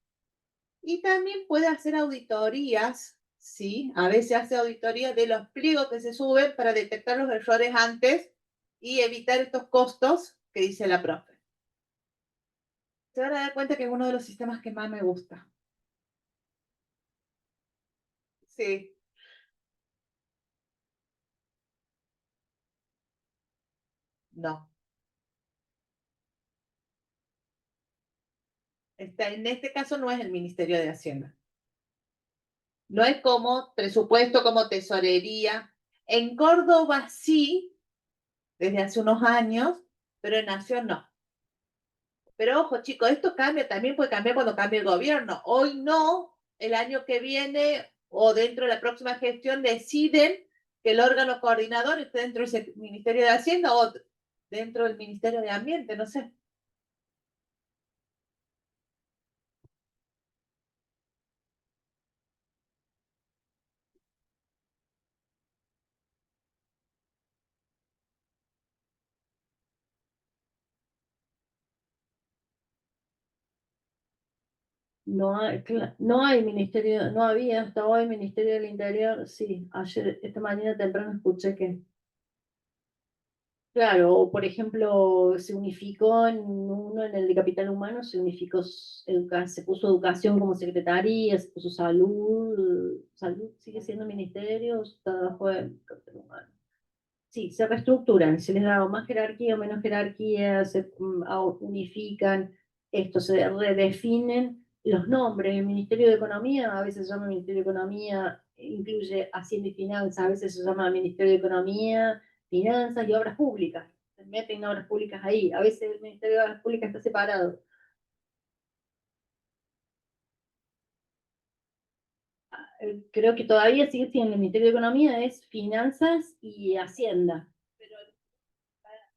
Y también puede hacer auditorías, ¿sí? A veces hace auditorías de los pliegos que se suben para detectar los errores antes y evitar estos costos que dice la profe. Se van a dar cuenta que es uno de los sistemas que más me gusta. Sí. No. En este caso no es el Ministerio de Hacienda. No es como presupuesto, como tesorería. En Córdoba sí, desde hace unos años, pero en Nación no. Pero ojo, chicos, esto cambia, también puede cambiar cuando cambie el gobierno. Hoy no, el año que viene o dentro de la próxima gestión deciden que el órgano coordinador esté dentro del Ministerio de Hacienda o dentro del Ministerio de Ambiente, no sé. No hay ministerio, no había hasta hoy Ministerio del Interior. Sí, ayer, esta mañana temprano escuché que, claro, o por ejemplo, se unificó en uno, en el de Capital Humano, se unificó, se puso educación como secretaría, se puso salud sigue siendo ministerio, trabajo de Capital Humano. Sí, se reestructuran, se les da más jerarquía o menos jerarquía, se unifican, esto, se redefinen los nombres. El Ministerio de Economía, a veces se llama Ministerio de Economía, incluye Hacienda y Finanzas, a veces se llama Ministerio de Economía, Finanzas y Obras Públicas. Se meten obras públicas ahí, a veces el Ministerio de Obras Públicas está separado. Creo que todavía sigue siendo el Ministerio de Economía, es Finanzas y Hacienda.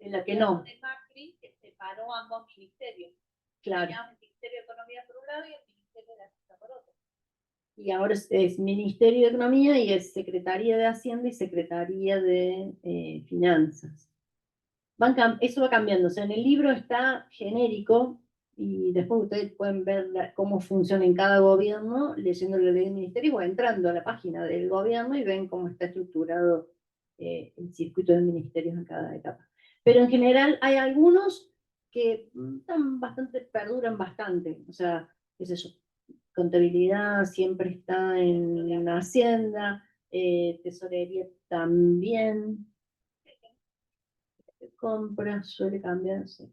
En la que no. De Macri que separó ambos ministerios. Claro. El Ministerio de Economía por lado y el Ministerio de Hacienda por otro. Y ahora es Ministerio de Economía y es Secretaría de Hacienda y Secretaría de Finanzas. Eso va cambiando, o sea, en el libro está genérico y después ustedes pueden ver cómo funciona en cada gobierno leyendo la ley del ministerio o entrando a la página del gobierno y ven cómo está estructurado el circuito de ministerios en cada etapa. Pero en general hay algunos que perduran bastante, o sea, qué sé yo, contabilidad siempre está en Hacienda, tesorería también, compras suele cambiarse.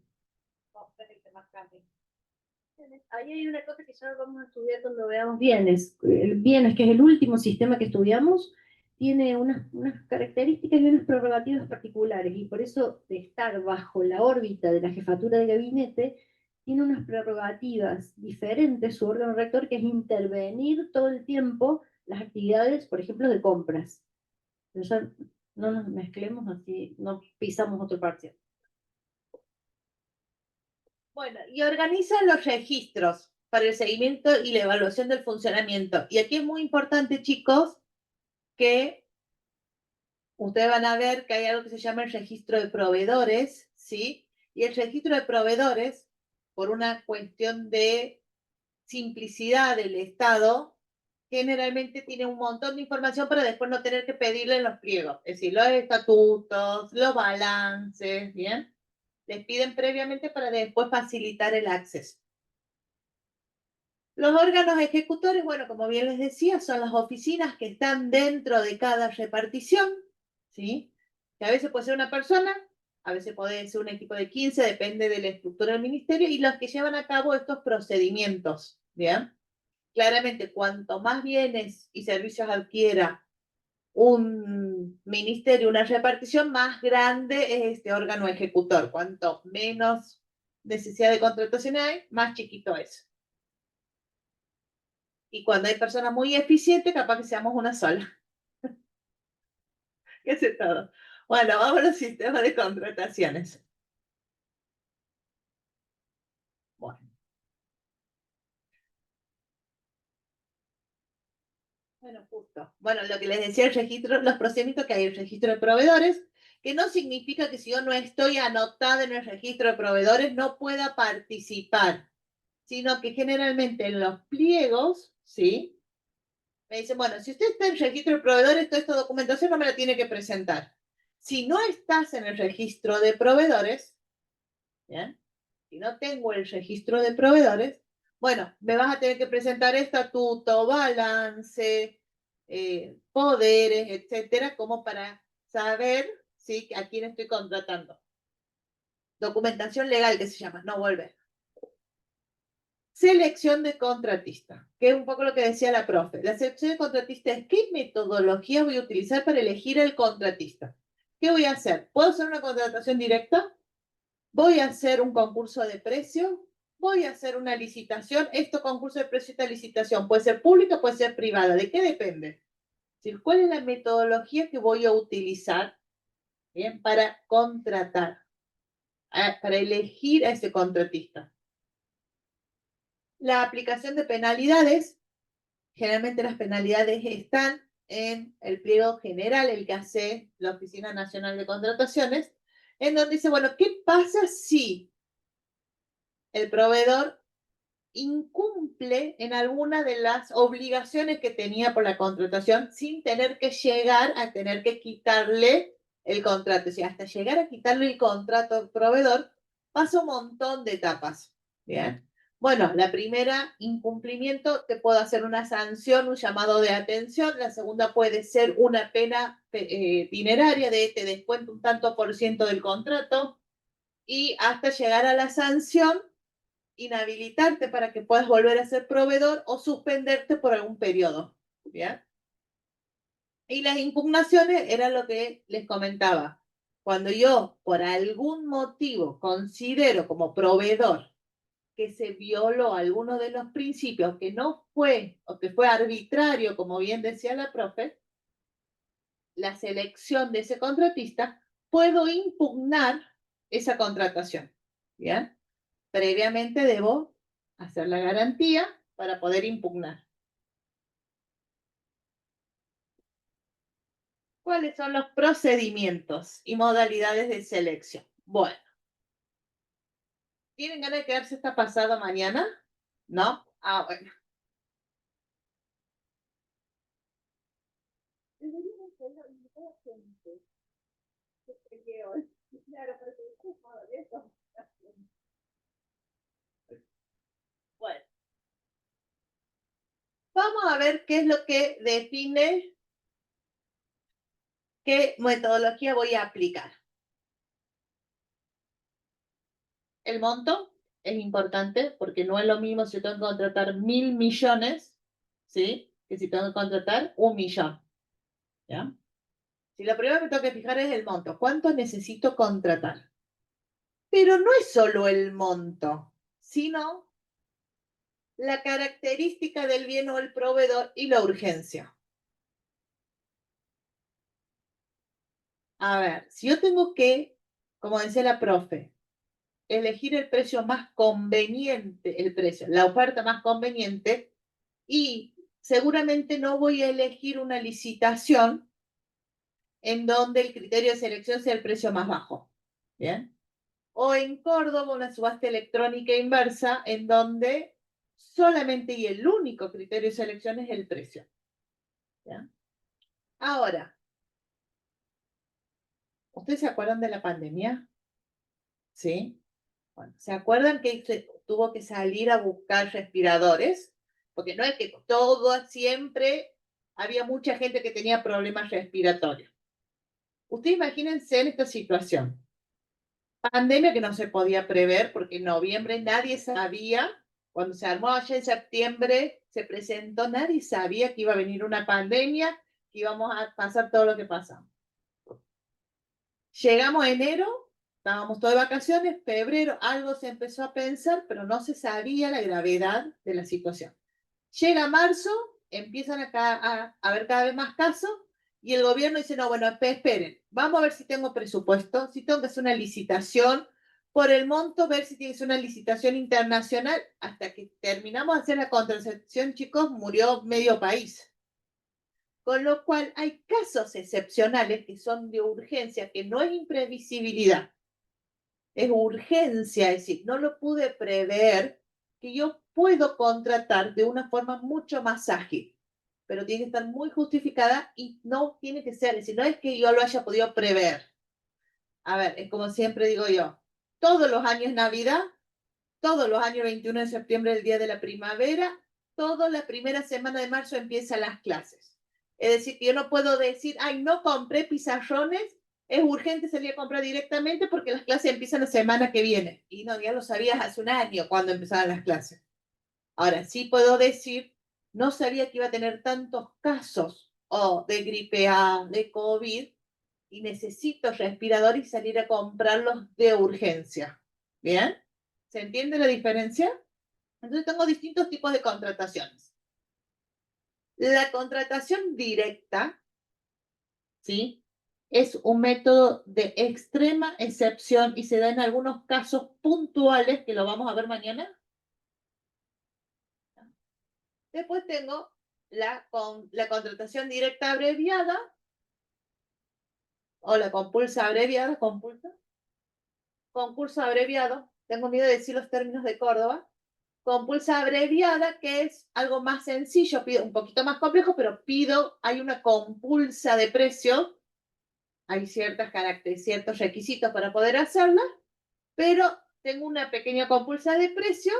Ahí hay una cosa que ya vamos a estudiar cuando veamos bienes. El bienes, que es el último sistema que estudiamos, tiene unas características y unas prerrogativas particulares, y por eso de estar bajo la órbita de la jefatura de gabinete, tiene unas prerrogativas diferentes, su órgano rector, que es intervenir todo el tiempo las actividades, por ejemplo, de compras. Entonces, no nos mezclemos así, no pisamos otro parcial. Bueno, y organizan los registros para el seguimiento y la evaluación del funcionamiento. Y aquí es muy importante, chicos, que ustedes van a ver que hay algo que se llama el registro de proveedores, ¿sí? Y el registro de proveedores, por una cuestión de simplicidad del Estado, generalmente tiene un montón de información para después no tener que pedirle en los pliegos. Es decir, los estatutos, los balances, ¿bien? Les piden previamente para después facilitar el acceso. Los órganos ejecutores, bueno, como bien les decía, son las oficinas que están dentro de cada repartición, ¿sí? Que a veces puede ser una persona, a veces puede ser un equipo de 15, depende de la estructura del ministerio, y los que llevan a cabo estos procedimientos, ¿bien? Claramente, cuanto más bienes y servicios adquiera un ministerio, una repartición, más grande es este órgano ejecutor. Cuanto menos necesidad de contratación hay, más chiquito es. Y cuando hay personas muy eficientes, capaz que seamos una sola. ¿Qué es todo? Bueno, vamos a los sistemas de contrataciones. Bueno. Bueno, justo. Bueno, lo que les decía, el registro, los procedimientos que hay, el registro de proveedores, que no significa que si yo no estoy anotada en el registro de proveedores no pueda participar, sino que generalmente en los pliegos, ¿sí? Me dicen, bueno, si usted está en el registro de proveedores, toda esta documentación no me la tiene que presentar. Si no estás en el registro de proveedores, ¿bien? Si no tengo el registro de proveedores, bueno, me vas a tener que presentar estatuto, balance, poderes, etcétera, como para saber, ¿sí?, a quién estoy contratando. Documentación legal, que se llama, no volver. Selección de contratista, que es un poco lo que decía la profe. La selección de contratista es qué metodología voy a utilizar para elegir el contratista. ¿Qué voy a hacer? ¿Puedo hacer una contratación directa? ¿Voy a hacer un concurso de precio? ¿Voy a hacer una licitación? Esto, concurso de precio, esta licitación, puede ser pública, puede ser privada. ¿De qué depende? ¿Cuál es la metodología que voy a utilizar, bien, para contratar, para elegir a ese contratista? La aplicación de penalidades. Generalmente las penalidades están en el pliego general, el que hace la Oficina Nacional de Contrataciones, en donde dice, bueno, ¿qué pasa si el proveedor incumple en alguna de las obligaciones que tenía por la contratación sin tener que llegar a tener que quitarle el contrato? O sea, hasta llegar a quitarle el contrato al proveedor pasa un montón de etapas, ¿bien? Bueno, la primera, incumplimiento, te puedo hacer una sanción, un llamado de atención. La segunda puede ser una pena dineraria, de te descuento un tanto por ciento del contrato, y hasta llegar a la sanción, inhabilitarte para que puedas volver a ser proveedor o suspenderte por algún periodo, ¿bien? Y las impugnaciones era lo que les comentaba. Cuando yo, por algún motivo, considero como proveedor que se violó alguno de los principios, que no fue, o que fue arbitrario, como bien decía la profe, la selección de ese contratista, puedo impugnar esa contratación, ¿bien? Previamente debo hacer la garantía para poder impugnar. ¿Cuáles son los procedimientos y modalidades de selección? Bueno, ¿tienen ganas de quedarse hasta pasado mañana? ¿No? Ah, bueno. Deberíamos hacerlo en toda gente. Claro, porque eso. Bueno, vamos a ver qué es lo que define qué metodología voy a aplicar. El monto es importante porque no es lo mismo si tengo que contratar 1.000 millones, ¿sí? Que si tengo que contratar 1 millón, ¿ya? Si lo primero que tengo que fijar es el monto, ¿cuánto necesito contratar? Pero no es solo el monto, sino la característica del bien o el proveedor y la urgencia. A ver, si yo tengo que, como decía la profe, elegir el precio más conveniente, la oferta más conveniente, y seguramente no voy a elegir una licitación en donde el criterio de selección sea el precio más bajo. ¿Bien? O en Córdoba, una subasta electrónica inversa, en donde solamente y el único criterio de selección es el precio. ¿Ya? Ahora, ¿ustedes se acuerdan de la pandemia? ¿Sí? Bueno, ¿se acuerdan que se tuvo que salir a buscar respiradores? Porque no es que todo siempre había mucha gente que tenía problemas respiratorios. Ustedes imagínense en esta situación. Pandemia que no se podía prever porque en noviembre nadie sabía, cuando se armó allá en septiembre, se presentó, nadie sabía que iba a venir una pandemia, que íbamos a pasar todo lo que pasamos. Llegamos a enero, estábamos todos de vacaciones, febrero, algo se empezó a pensar, pero no se sabía la gravedad de la situación. Llega marzo, empiezan a haber cada vez más casos, y el gobierno dice, no, bueno, esperen, vamos a ver si tengo presupuesto, si tengo que hacer una licitación, por el monto, ver si tiene que ser una licitación internacional, hasta que terminamos de hacer la contratación, chicos, murió medio país. Con lo cual hay casos excepcionales que son de urgencia, que no es imprevisibilidad, es urgencia, es decir, no lo pude prever, que yo puedo contratar de una forma mucho más ágil, pero tiene que estar muy justificada y no tiene que ser, es decir, no es que yo lo haya podido prever. A ver, es como siempre digo yo, todos los años Navidad, todos los años 21 de septiembre, el día de la primavera, toda la primera semana de marzo empiezan las clases. Es decir, que yo no puedo decir, ay, no compré pizarrones, es urgente salir a comprar directamente porque las clases empiezan la semana que viene. Y no, ya lo sabías hace un año cuando empezaban las clases. Ahora, sí puedo decir, no sabía que iba a tener tantos casos de gripe A, de COVID, y necesito respirador y salir a comprarlos de urgencia. ¿Bien? ¿Se entiende la diferencia? Entonces tengo distintos tipos de contrataciones. La contratación directa, ¿sí? Es un método de extrema excepción y se da en algunos casos puntuales, que lo vamos a ver mañana. Después tengo la contratación directa abreviada, o la compulsa abreviada, concurso abreviado, tengo miedo de decir los términos de Córdoba, compulsa abreviada, que es algo más sencillo, pido un poquito más complejo, pero hay una compulsa de precio, hay ciertos requisitos para poder hacerla, pero tengo una pequeña compulsa de precio,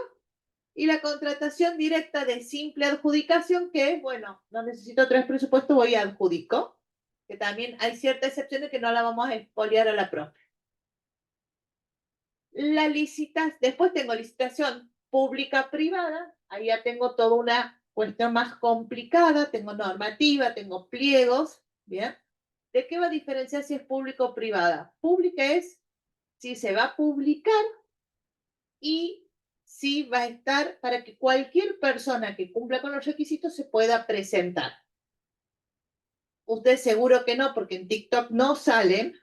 y la contratación directa de simple adjudicación, que es, bueno, no necesito 3 presupuestos, voy a adjudico, que también hay ciertas excepciones que no la vamos a expoliar a la propia. Después tengo licitación pública-privada, ahí ya tengo toda una cuestión más complicada, tengo normativa, tengo pliegos, ¿bien? ¿De qué va a diferenciar si es público o privada? Pública es si se va a publicar y si va a estar para que cualquier persona que cumpla con los requisitos se pueda presentar. Usted seguro que no, porque en TikTok no salen,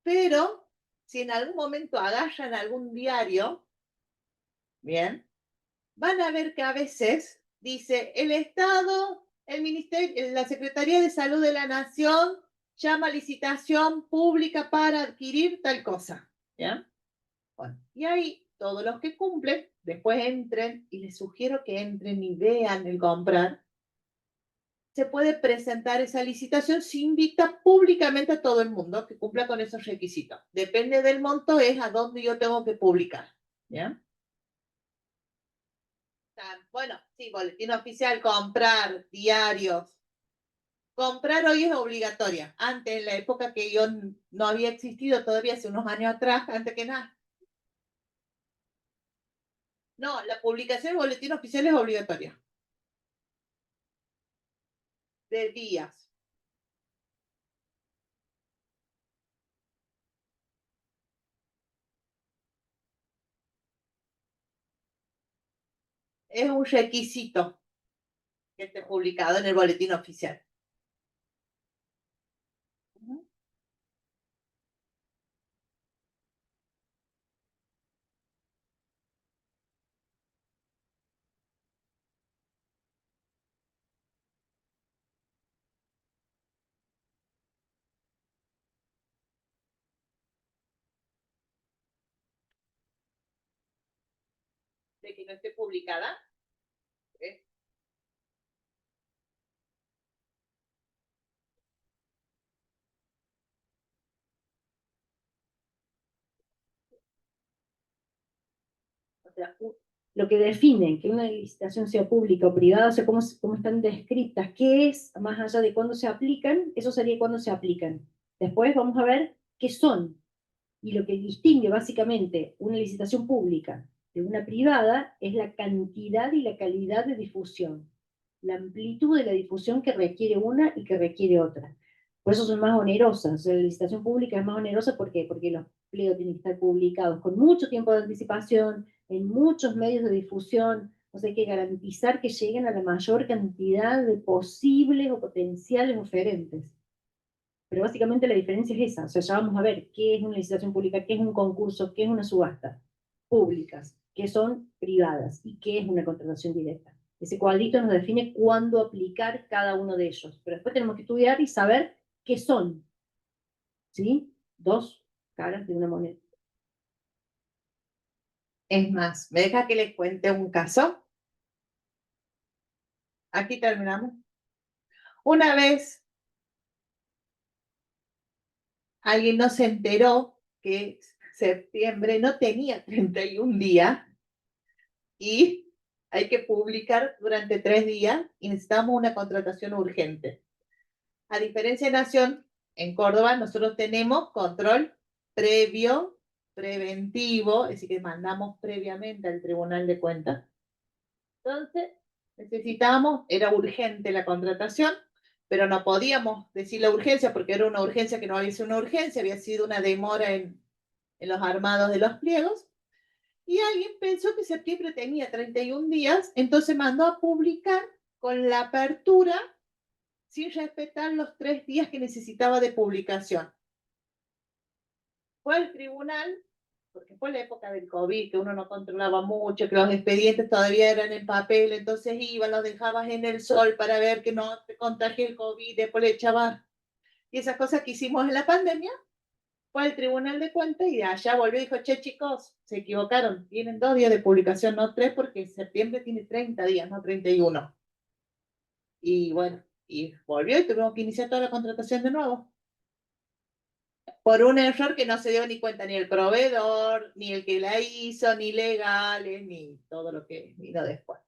pero si en algún momento agarran algún diario, Bien. Van a ver que a veces dice el Estado, el Ministerio, la Secretaría de Salud de la Nación llama a licitación pública para adquirir tal cosa. ¿Ya? Bueno, y ahí todos los que cumplen, después entren, y les sugiero que entren y vean el comprar, se puede presentar esa licitación, se invita públicamente a todo el mundo que cumpla con esos requisitos. Depende del monto, es a dónde yo tengo que publicar. ¿Ya? Bueno, sí, boletín oficial, comprar, diarios. Comprar hoy es obligatoria. Antes, en la época que yo no había existido todavía, hace unos años atrás, antes que nada. No, la publicación del boletín oficial es obligatoria. De días. Es un requisito que esté publicado en el boletín oficial. De que no esté publicada. ¿Eh? O sea, lo que define que una licitación sea pública o privada, o sea, cómo están descritas, qué es, más allá de cuándo se aplican, eso sería cuándo se aplican. Después vamos a ver qué son. Y lo que distingue básicamente una licitación pública de una privada es la cantidad y la calidad de difusión, la amplitud de la difusión que requiere una y que requiere otra. Por eso son más onerosas. O sea, la licitación pública es más onerosa porque los pliegos tienen que estar publicados con mucho tiempo de anticipación, en muchos medios de difusión. O sea, hay que garantizar que lleguen a la mayor cantidad de posibles o potenciales oferentes. Pero básicamente la diferencia es esa. O sea, ya vamos a ver qué es una licitación pública, qué es un concurso, qué es una subasta. Públicas, qué son privadas y qué es una contratación directa. Ese cuadrito nos define cuándo aplicar cada uno de ellos. Pero después tenemos que estudiar y saber qué son. ¿Sí? Dos caras de una moneda. Es más, ¿me deja que les cuente un caso? Aquí terminamos. Una vez alguien no se enteró que septiembre no tenía 31 días y hay que publicar durante 3 días y necesitamos una contratación urgente. A diferencia de Nación, en Córdoba nosotros tenemos control previo, preventivo, es decir, que mandamos previamente al Tribunal de Cuentas. Entonces, necesitábamos, era urgente la contratación, pero no podíamos decir la urgencia porque era una urgencia que no había sido una urgencia, había sido una demora en los armados de los pliegos. Y alguien pensó que septiembre tenía 31 días, entonces mandó a publicar con la apertura sin respetar los 3 días que necesitaba de publicación. Fue al tribunal, porque fue la época del COVID, que uno no controlaba mucho, que los expedientes todavía eran en papel, entonces iban, los dejabas en el sol para ver que no te contagie el COVID, después le echabas, y esas cosas que hicimos en la pandemia. Fue al Tribunal de Cuentas y de allá volvió y dijo, che chicos, se equivocaron, tienen 2 días de publicación, no 3, porque septiembre tiene 30 días, no 31. Y bueno, y volvió y tuvimos que iniciar toda la contratación de nuevo. Por un error que no se dio ni cuenta ni el proveedor, ni el que la hizo, ni legales, ni todo lo que vino después.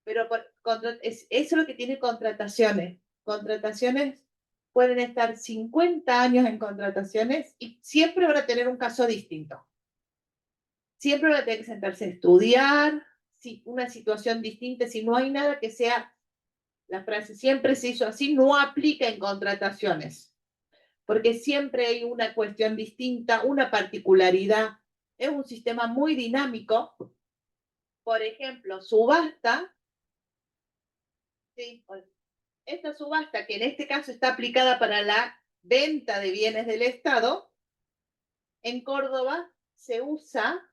Pero eso es lo que tiene contrataciones. Contrataciones pueden estar 50 años en contrataciones y siempre van a tener un caso distinto. Siempre van a tener que sentarse a estudiar, si una situación distinta, si no hay nada que sea, la frase siempre se hizo así, no aplica en contrataciones, porque siempre hay una cuestión distinta, una particularidad. Es un sistema muy dinámico. Por ejemplo, subasta, ¿sí? Esta subasta, que en este caso está aplicada para la venta de bienes del Estado, en Córdoba se usa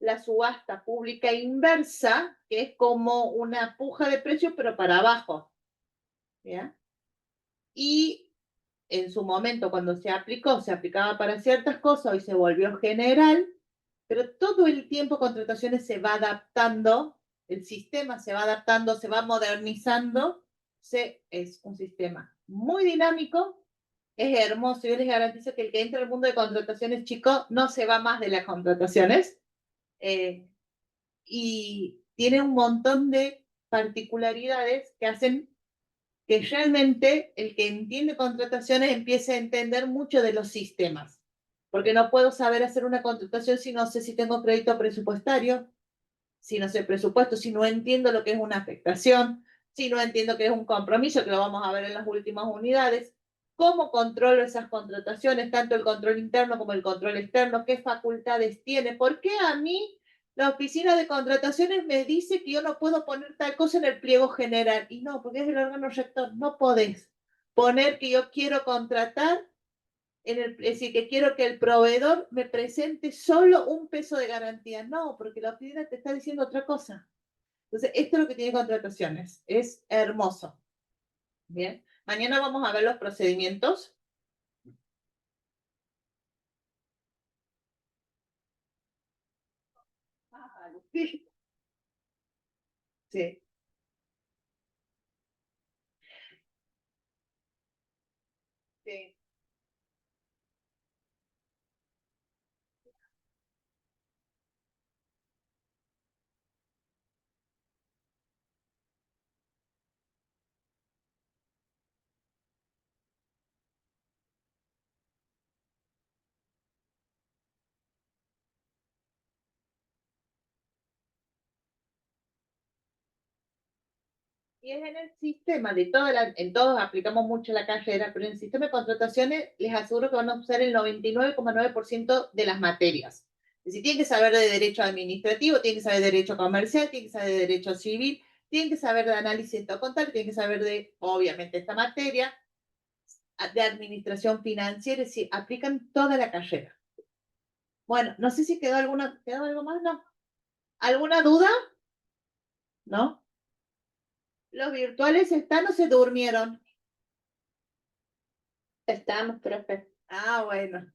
la subasta pública inversa, que es como una puja de precios, pero para abajo. ¿Ya? Y en su momento, cuando se aplicó, se aplicaba para ciertas cosas, hoy se volvió general, pero todo el tiempo contrataciones se va adaptando, el sistema se va adaptando, se va modernizando, es un sistema muy dinámico, es hermoso. Yo les garantizo que el que entra al mundo de contrataciones, chicos, no se va más de las contrataciones. Y tiene un montón de particularidades que hacen que realmente el que entiende contrataciones empiece a entender mucho de los sistemas. Porque no puedo saber hacer una contratación si no sé si tengo crédito presupuestario, si no sé presupuesto, si no entiendo lo que es una afectación, si no entiendo qué es un compromiso, que lo vamos a ver en las últimas unidades. ¿Cómo controlo esas contrataciones, tanto el control interno como el control externo? ¿Qué facultades tiene? ¿Por qué a mí la oficina de contrataciones me dice que yo no puedo poner tal cosa en el pliego general? Y no, porque es el órgano rector, no podés poner que yo quiero contratar, es decir, que quiero que el proveedor me presente solo un peso de garantía. No, porque la oficina te está diciendo otra cosa. Entonces, esto es lo que tiene contrataciones. Es hermoso. Bien. Mañana vamos a ver los procedimientos. Sí. Sí. Sí. Y es en el sistema de en todos aplicamos mucho la carrera, pero en el sistema de contrataciones les aseguro que van a usar el 99,9% de las materias. Es decir, tienen que saber de derecho administrativo, tienen que saber de derecho comercial, tienen que saber de derecho civil, tienen que saber de análisis contable, tienen que saber de, obviamente, esta materia, de administración financiera, es decir, aplican toda la carrera. Bueno, no sé si quedó algo más, ¿no? ¿Alguna duda? ¿No? ¿Los virtuales están o se durmieron? Estamos, profe. Ah, bueno.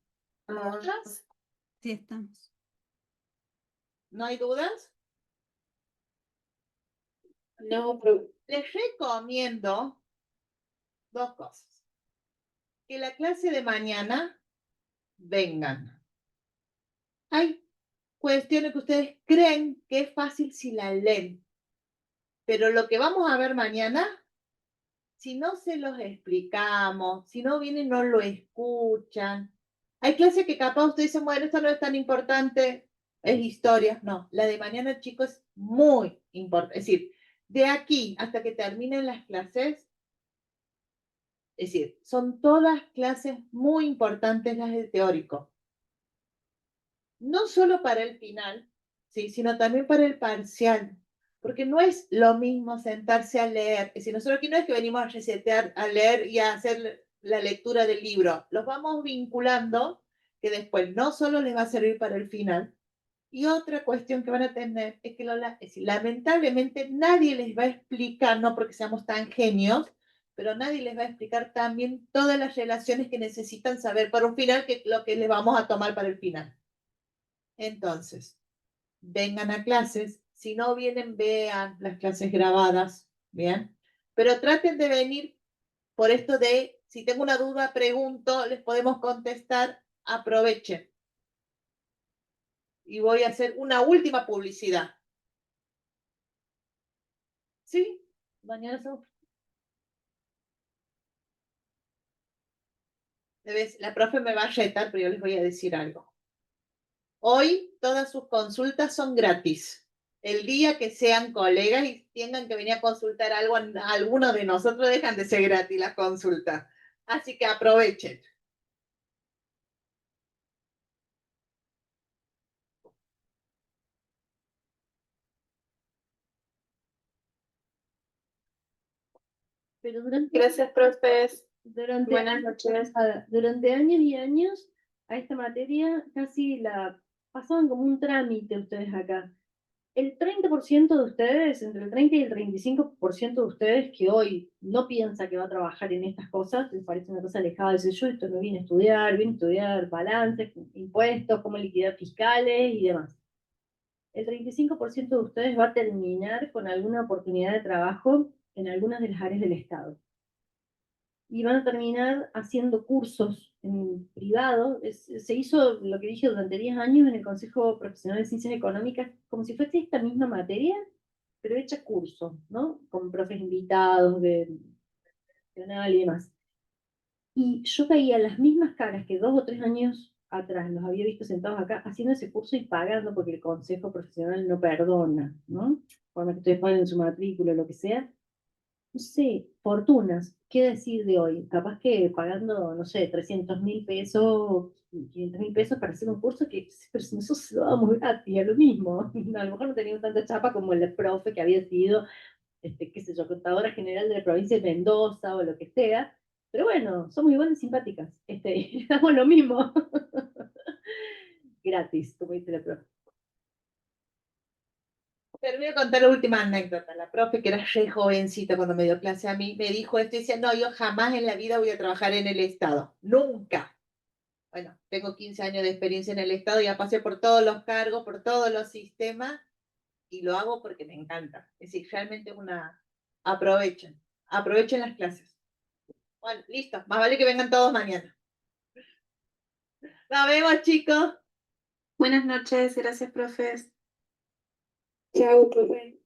¿Otras? Sí, estamos. ¿No hay dudas? No, profe. Les recomiendo dos cosas. Que la clase de mañana vengan. Hay cuestiones que ustedes creen que es fácil si la leen, pero lo que vamos a ver mañana, si no se los explicamos, si no vienen, no lo escuchan. Hay clases que capaz ustedes dicen, bueno, esto no es tan importante, es historia. No, la de mañana, chicos, es muy importante. Es decir, de aquí hasta que terminen las clases, es decir, son todas clases muy importantes las de teórico. No solo para el final, ¿sí? Sino también para el parcial. Porque no es lo mismo sentarse a leer. Es decir, nosotros aquí no es que venimos a resetear, a leer y a hacer la lectura del libro. Los vamos vinculando, que después no solo les va a servir para el final. Y otra cuestión que van a tener es que es decir, lamentablemente nadie les va a explicar, no porque seamos tan genios, pero nadie les va a explicar también todas las relaciones que necesitan saber para un final, que es lo que les vamos a tomar para el final. Entonces, vengan a clases. Si no vienen, vean las clases grabadas, ¿bien? Pero traten de venir por esto de, si tengo una duda, pregunto, les podemos contestar, aprovechen. Y voy a hacer una última publicidad. ¿Sí? Mañana somos... La profe me va a retar, pero yo les voy a decir algo. Hoy todas sus consultas son gratis. El día que sean colegas y tengan que venir a consultar algo, alguno de nosotros dejan de ser gratis las consultas. Así que aprovechen. Pero durante, Gracias, profes. durante, Buenas noches. durante años y años a esta materia casi la pasaban como un trámite ustedes acá. El 30% de ustedes, entre el 30 y el 35% de ustedes que hoy no piensa que va a trabajar en estas cosas, les parece una cosa alejada, dice yo esto no vine a estudiar balances, impuestos, cómo liquidar fiscales y demás. El 35% de ustedes va a terminar con alguna oportunidad de trabajo en algunas de las áreas del Estado. Y van a terminar haciendo cursos en privado. Se hizo lo que dije durante 10 años en el Consejo Profesional de Ciencias Económicas, como si fuese esta misma materia, pero hecha curso, ¿no? Con profes invitados de nacional y demás. Y yo veía las mismas caras que 2 o 3 años atrás los había visto sentados acá haciendo ese curso y pagando porque el Consejo Profesional no perdona, ¿no? Por más que ustedes paguen su matrícula o lo que sea. No sé, fortunas, ¿qué decir de hoy? Capaz que pagando, no sé, 300.000 pesos, 500.000 pesos para hacer un curso que, pero si nosotros se lo damos gratis, es lo mismo. A lo mejor no teníamos tanta chapa como el profe que había sido, qué sé yo, contadora general de la provincia de Mendoza o lo que sea. Pero bueno, somos iguales simpáticas. Damos lo mismo. Gratis, como dice la profe. Pero voy a contar la última anécdota. La profe, que era re jovencita cuando me dio clase a mí, me dijo esto y decía, no, yo jamás en la vida voy a trabajar en el Estado. Nunca. Bueno, tengo 15 años de experiencia en el Estado, ya pasé por todos los cargos, por todos los sistemas y lo hago porque me encanta. Es decir, realmente aprovechen las clases. Bueno, listo, más vale que vengan todos mañana. Nos vemos, chicos. Buenas noches, gracias, profes. Chao, profe.